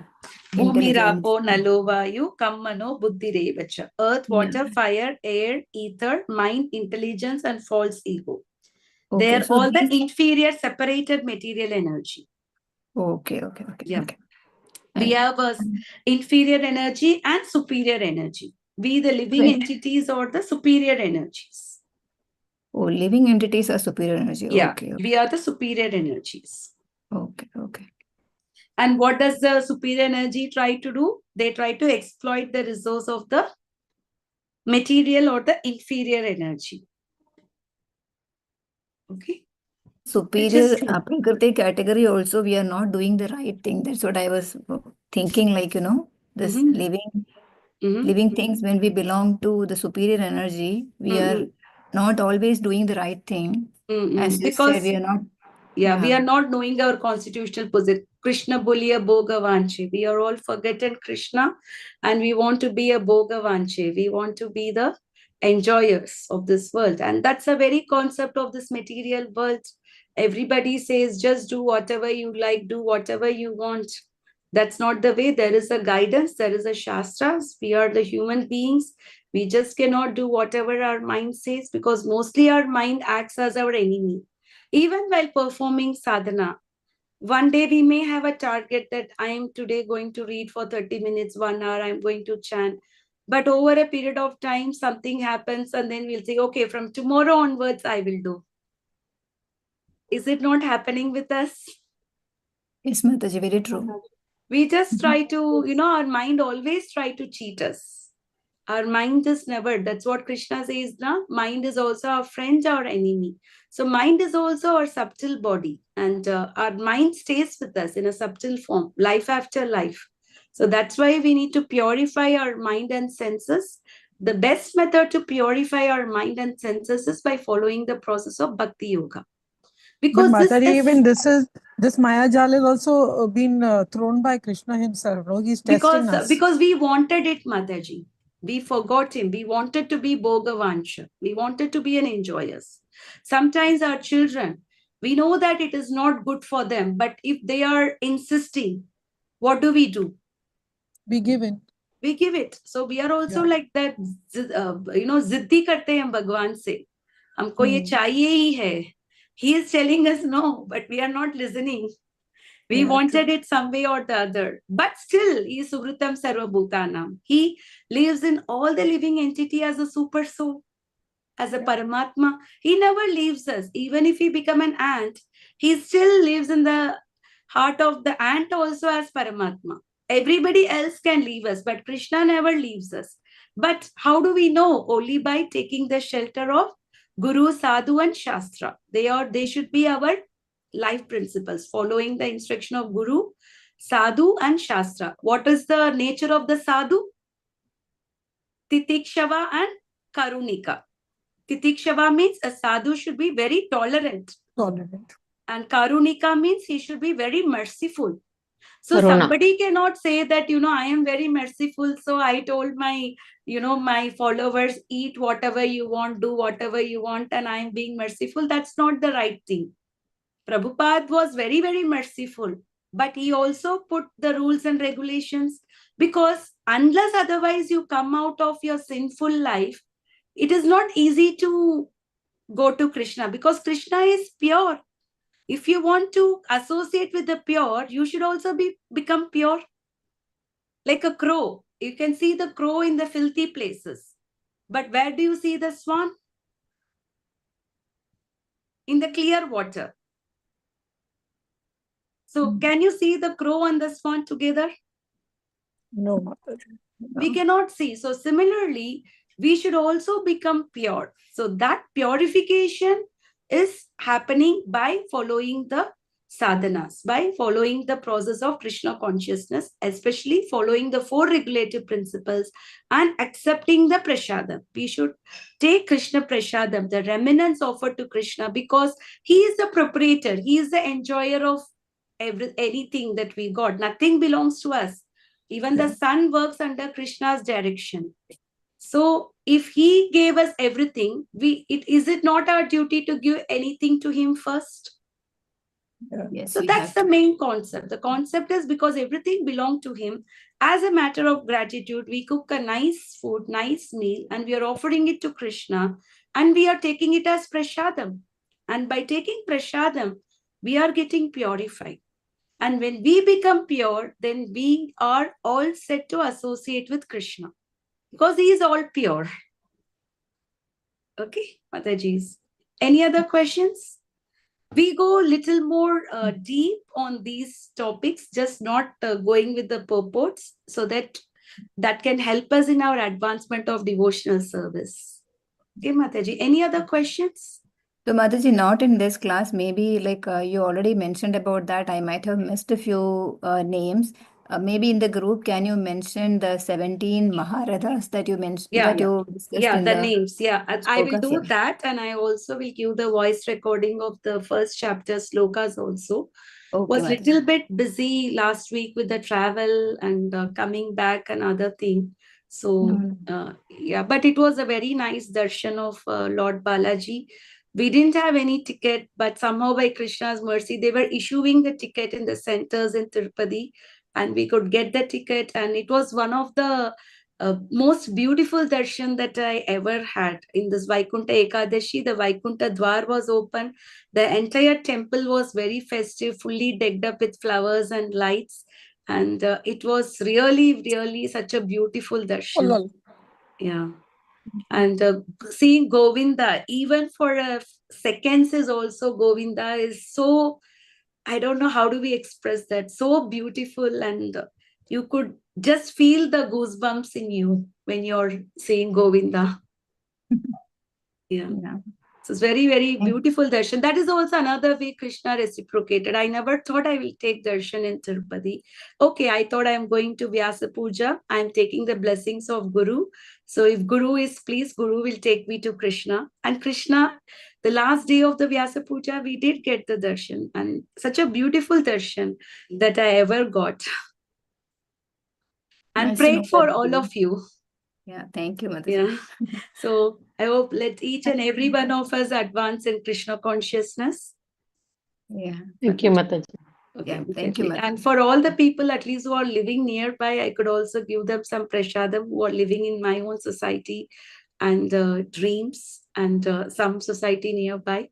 Bhumi intelligence. Rapo Nalo Vayu Kammano Buddhi Revacha. Earth, water, fire, air, ether, mind, intelligence, and false ego. Okay, They're so all the inferior separated material energy. Okay. Yeah. We have inferior energy and superior energy. We, the living Right. entities or the superior energies. Oh, living entities are superior energy. Yeah, Okay. we are the superior energies. Okay. Okay. And what does the superior energy try to do? They try to exploit the resource of the material or the inferior energy. Okay. Superior true. Prakriti category also, we are not doing the right thing. That's what I was thinking, like, this Mhm. Mhm. living things, when we belong to the superior energy, we are Mhm. not always doing the right thing. As you said, Because we are not. we are not knowing our constitutional position. Krishna Bulya Bhogavanche. We are all forgotten Krishna and we want to be a Bhogavanche. We want to be the enjoyers of this world. And that's a very concept of this material world. Everybody says, just do whatever you like, do whatever you want. That's not the way. There is a guidance, there is a shastras. We are the human beings. We just cannot do whatever our mind says because mostly our mind acts as our enemy. Even while performing sadhana, one day we may have a target that I am today going to read for 30 minutes, 1 hour, I'm going to chant. But over a period of time, something happens, and then we'll say, okay, from tomorrow onwards, I will do. Is it not happening with us? Yes, Mataji, very true. We just try to, our mind always try to cheat us. Our mind is never, that's what Krishna says now, mind is also our friend, our enemy. So mind is also our subtle body, and our mind stays with us in a subtle form, life after life. So that's why we need to purify our mind and senses. The best method to purify our mind and senses is by following the process of Bhakti Yoga. But Because this Mataji, is even this Maya Jal is also been thrown by Krishna himself. No, he's testing us. because we wanted it, Mataji. We forgot him. We wanted to be Bhogavansha. We wanted to be an enjoyers. Sometimes our children, we know that it is not good for them, but if they are insisting, what do? We give in. We give it. So we are also Yeah. like that, जिद्दी करते हैं भगवान से. हमको ये चाहिए ही है. He is telling us no, but we are not listening. We Yeah, wanted true. it some way or the other. But still, he is Suvritam Sarvabhutanam. He lives in all the living entity as a super soul, as a Paramatma. He never leaves us. Even if he become an ant, he still lives in the heart of the ant also as Paramatma. Everybody else can leave us, but Krishna never leaves us. But how do we know? Only by taking the shelter of Guru, Sadhu, and Shastra. They should be our life principles, following the instruction of Guru, Sadhu, and Shastra. What is the nature of the Sadhu? Titikshava and Karunika. Titikshava means a sadhu should be very tolerant. Tolerant. And Karunika means he should be very merciful. So Karuna. somebody cannot say that, I am very merciful. So I told my followers, eat whatever you want, do whatever you want, and I am being merciful. That's not the right thing. Prabhupada was very, very merciful, but he also put the rules and regulations, because unless otherwise you come out of your sinful life, it is not easy to go to Krishna, because Krishna is pure. If you want to associate with the pure, you should also become pure. Like a crow. You can see the crow in the filthy places. But where do you see the swan? In the clear water. So can you see the crow and the swan together? No, Mataji. We cannot see. So similarly, we should also become pure. So that purification is happening by following the sadhanas, by following the process of Krishna consciousness, especially following the 4 regulative principles and accepting the prasadam. We should take Krishna prasadam, the remnants offered to Krishna, because he is the proprietor, he is the enjoyer of anything that we got. Nothing belongs to us. Even the sun works under Krishna's direction. So if he gave us everything, is it not our duty to give anything to him first? Yes, So that's the main concept. The concept is because everything belonged to him. As a matter of gratitude, we cook a nice food, nice meal, and we are offering it to Krishna, and we are taking it as prasadam. And by taking prasadam, we are getting purified. And when we become pure, then we are all set to associate with Krishna. because he is all pure. Okay, Mataji's. Any other questions? We go a little more deep on these topics, just not going with the purports, so that can help us in our advancement of devotional service. Okay, Mataji. Any other questions? So, Mataji, not in this class, maybe like you already mentioned about that. I might have missed a few names. Maybe in the group, can you mention the 17 Maharathas that you mentioned, Yeah, that you discussed yeah, in the the names. Yeah, and I will slokas? do Yeah. that, and I also will give the voice recording of the first chapter slokas also. Okay, Was Mataji. little bit busy last week with the travel and coming back and other thing. So yeah, but it was a very nice darshan of Lord Balaji. We didn't have any ticket, but somehow by Krishna's mercy, they were issuing the ticket in the centers in Tirupati, and we could get the ticket. And it was one of the most beautiful darshan that I ever had in this Vaikunta Ekadashi. The Vaikunta Dwar was open. The entire temple was very festive, fully decked up with flowers and lights. And it was really, really such a beautiful darshan. lol. Yeah. And seeing Govinda, even for seconds, is also Govinda is so, I don't know how do we express that, so beautiful. And you could just feel the goosebumps in you when you're seeing Govinda. Yeah. Yeah. So it's very, very Thank- beautiful darshan. That is also another way Krishna reciprocated. I never thought I will take darshan in Tirupati. Okay, I thought I am going to Vyasa Puja. I am taking the blessings of Guru. So if Guru is pleased, Guru will take me to Krishna. And Krishna, the last day of the Vyasa Puja, we did get the darshan. And such a beautiful darshan that I ever got. And Nice to prayed know for that. all of you. Yeah, thank you, Mataji. Yeah. So I hope let each and every one of us advance in Krishna consciousness. Yeah. Thank you, Mataji. Okay, Yeah, thank you, Mataji. Mataji. And for all the people at least who are living nearby, I could also give them some prasadam who are living in my own society and dreams and some society nearby.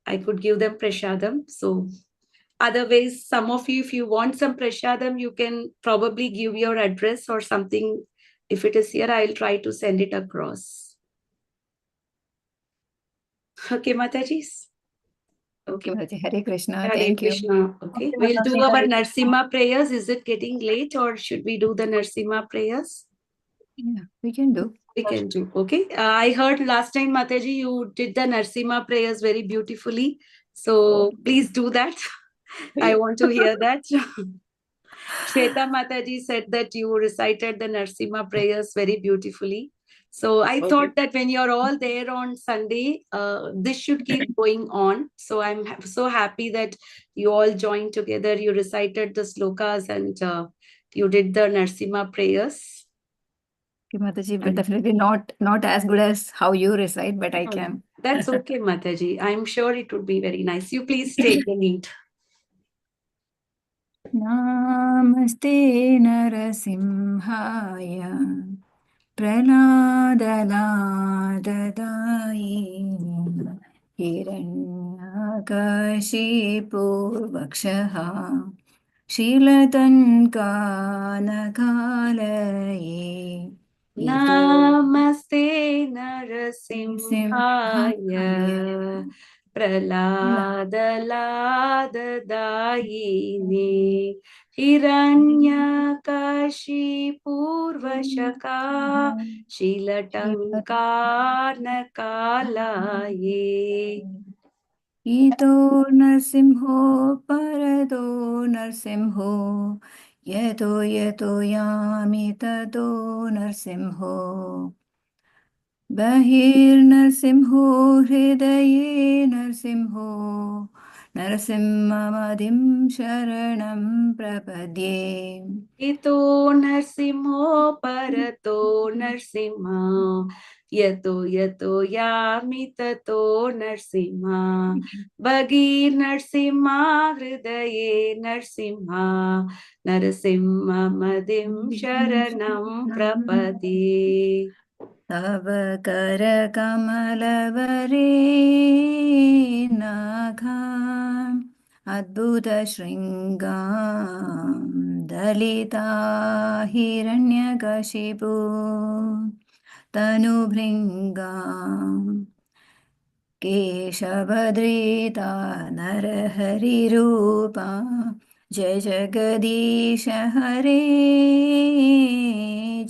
I could give them prasadam. So otherwise, some of you, if you want some prasadam, you can probably give your address or something. If it is here, I'll try to send it across. Okay, Matajis. Okay, Mataji. Hare Krishna. Hare Thank you. Krishna. Okay, Okay, we'll do Mataji, our Hare Narsimha prayers. Is it getting late or should we do the Narsimha prayers? Yeah, we can do. We can do. Okay. I heard last time, Mataji, you did the Narsimha prayers very beautifully. So please do that. I want to hear that. Shweta Mataji said that you recited the Narsimha prayers very beautifully. So I thought that when you're all there on Sunday, this should keep going on. So I'm so happy that you all joined together. You recited the slokas and you did the Narsimha prayers. Okay, Mataji, but And definitely not as good as how you recite, but I can. that's okay, Mataji. I'm sure it would be very nice. You please take the lead. Namaste Narasimhaya Pranadalaadadayi Hiranyakashipurvakshaha Shilatankanakalaye Ito Namaste Narasimhaya Praladadayini Hiranyakashipurvashaka Shilatankanakalaye. Ito Narsimho Parado Narsimho Yeto Yeto Yami Tado Narsimho Bahir Narsimho Hridaye Narsimho Narasimhamadim Sharanam Prapadye Ito Narsimho Parato Narsimha Yato Yato Yami Tato Narsimha Bhagir Narsimha Hridaye Narsimha Narasimha Madim Sharanam Prapati. Tava Kara Kamalavare Nagham अद्भुतशृङ्गां Dalita Hiranyakashipu तनुभृङ्गाम् केशवधृता नरहरिरूपा जय जगदीश हरे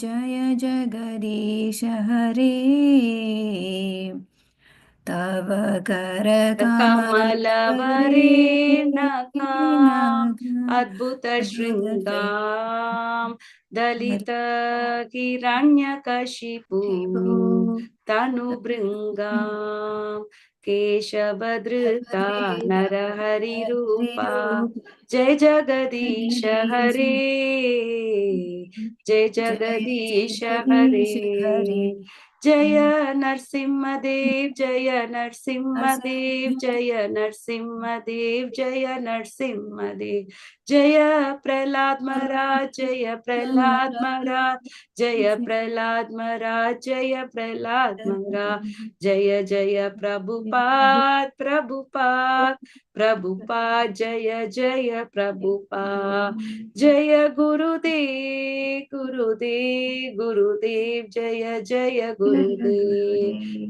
जय जगदीश हरे तव कमलवरेणकाम् अद्भुत अद्भुतशृङ्गाम् दलितकिरण्यकशिपु तनुभृङ्गाम् केशवधृता नरहरिरूपा जय जगदीश हरे जय जगदीश हरे जय नरसिंहदेव जय नरसिंहदेव जय नरसिंहदेव जय नरसिंहदेव जय प्रहलाद महाराज जय प्रहलाद महाराज जय प्रहलाद महाराज जय प्रहलाद महाराज जय जय प्रभुपाद प्रभुपाद प्रभुपाद जय जय प्रभुपाद जय गुरुदेव गुरुदेव गुरुदेव जय जय गुरुदेव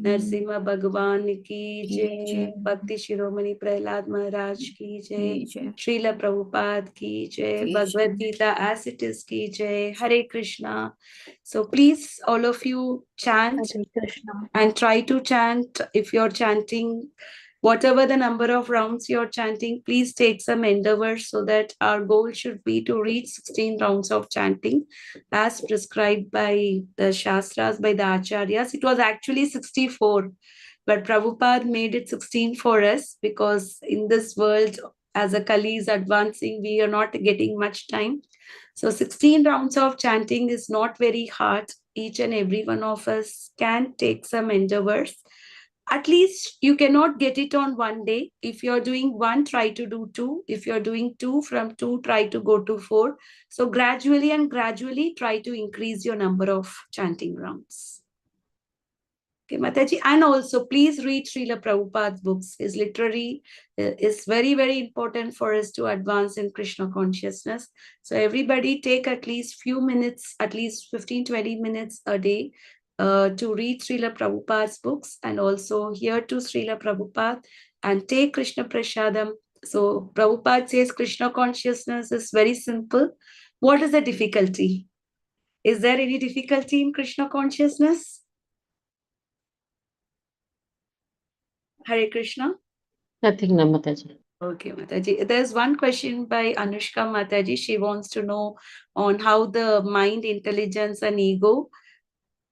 नरसिंह भगवान की जय भक्ति शिरोमणि प्रहलाद महाराज की जय श्रील प्रभुपाद की जय Bhagavad Gita as it is की जय हरे Krishna so please all of you chant Hare Krishna. and try to chant if you're chanting whatever the number of rounds you're chanting, please take some endeavor so that our goal should be to reach 16 rounds of chanting as prescribed by the Shastras, by the Acharyas. It was actually 64, but Prabhupada made it 16 for us because in this world, as a Kali is advancing, we are not getting much time. So 16 rounds of chanting is not very hard. Each and every one of us can take some endeavors. At least you cannot get it on one day. If you're doing one, try to do two. If you're doing two, from two, try to go to four. So gradually and gradually try to increase your number of chanting rounds. Okay, Mataji, and also please read Srila Prabhupada's books. His literary is very, very important for us to advance in Krishna consciousness. So everybody take at least few minutes, at least 15-20 minutes a day to read Srila Prabhupada's books and also hear to Srila Prabhupada and take Krishna Prasadam. So Prabhupada says Krishna consciousness is very simple. What is the difficulty? Is there any difficulty in Krishna consciousness? Hare Krishna. Nothing, no, Mataji. Okay, Mataji. There's one question by Anushka Mataji. She wants to know on how the mind, intelligence, and ego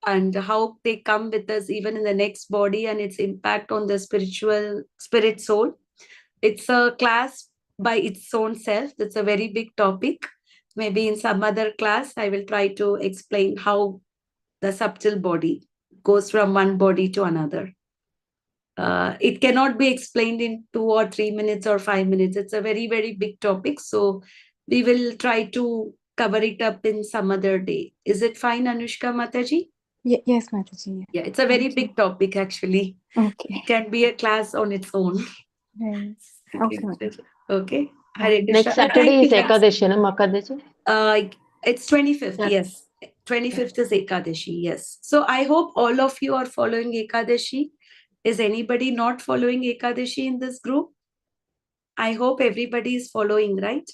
and how they come with us even in the next body and its impact on the spirit soul. It's a class by its own self. It's a very big topic. Maybe in some other class, I will try to explain how the subtle body goes from one body to another. It cannot be explained in 2 or 3 minutes or 5 minutes. It's a very, very big topic. So we will try to cover it up in some other day. Is it fine, Anushka Mataji? Yes, Mataji. Yeah, it's a very Thank you. big topic actually. Okay. It can be a class on its own. Yes. Okay. Okay, Mataji. Okay. Hare Krishna. Next Saturday is Ekadashi, na Makadashi? It's 25th, Yeah. yes. 25th is Ekadashi, yes. So I hope all of you are following Ekadashi. Is anybody not following Ekadashi in this group? I hope everybody is following, right?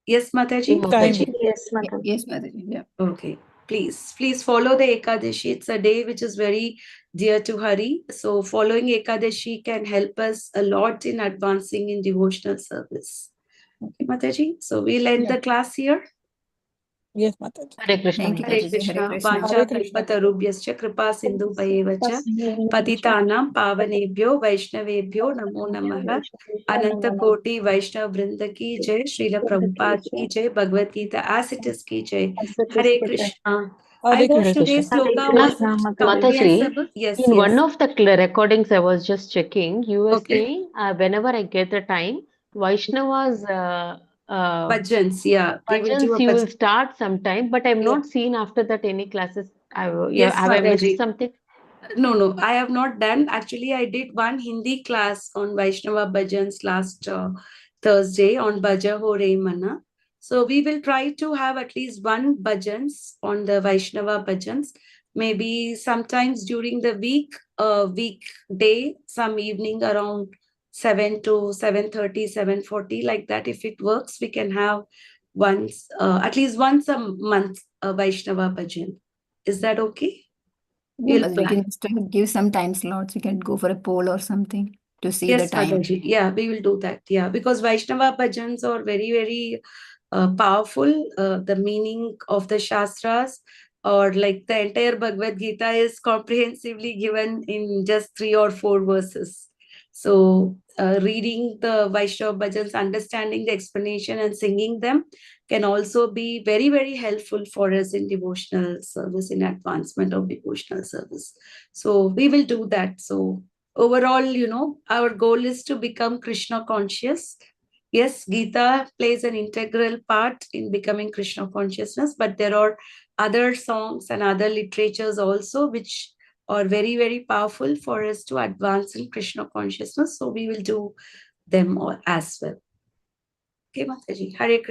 Yes, Mataji? Mataji. Yes, Mataji. Yes, Mataji. Yeah. Okay. Please follow the Ekadashi. It's a day which is very dear to Hari. So following Ekadashi can help us a lot in advancing in devotional service. Okay, Mataji. So we'll end the class here. Yes, Mataji. Hare Krishna. Thank you, Hare Mataji. Krishna. Hare Krishna. Vancha Hare Krishna. kalpatarubhyascha kripa sindhu bhayevacha patitanam pavanebhyo vaishnavebhyo namo namaha. Ananta Koti Vaishnav Vrinda ki jai, Srila Prabhupada ki jai, Bhagavad Gita as it is ki jai. Hare Krishna. I Hare hope Krishna. today's Hare sloka Krishna, was Mataji. comprehensible. Yes, In one yes. of the recordings I was just checking, you were Okay. saying whenever I get the time, Vaishnava's Bhajans, yeah. We will do bhajans a you will bhajan. start sometime, but I've Yeah. not seen after that any classes. Yes, Have I missed Mataji. something? No, I have not done. Actually, I did one Hindi class on Vaishnava bhajans last Thursday on Bhaja Ho Re Mana. So we will try to have at least one bhajans on the Vaishnava bhajans. Maybe sometimes during the weekday, some evening around 7 to 7:30, 7:40, like that. If it works, we can have once, at least once a month, a Vaishnava bhajan. Is that okay? We'll Yes, we plan. can just give some time slots. We can go for a poll or something to see the Yes, time. Mataji. Yeah, we will do that. Yeah, because Vaishnava bhajans are very, very powerful. The meaning of the Shastras, or like the entire Bhagavad Gita, is comprehensively given in just 3 or 4 verses. So, reading the Vaishnava bhajans, understanding the explanation, and singing them can also be very, very helpful for us in devotional service, in advancement of devotional service. So, we will do that. So, overall, our goal is to become Krishna conscious. Yes, Gita plays an integral part in becoming Krishna consciousness, but there are other songs and other literatures also which are very, very powerful for us to advance in Krishna consciousness. So we will do them all as well. Okay, Mataji. Hare Krishna.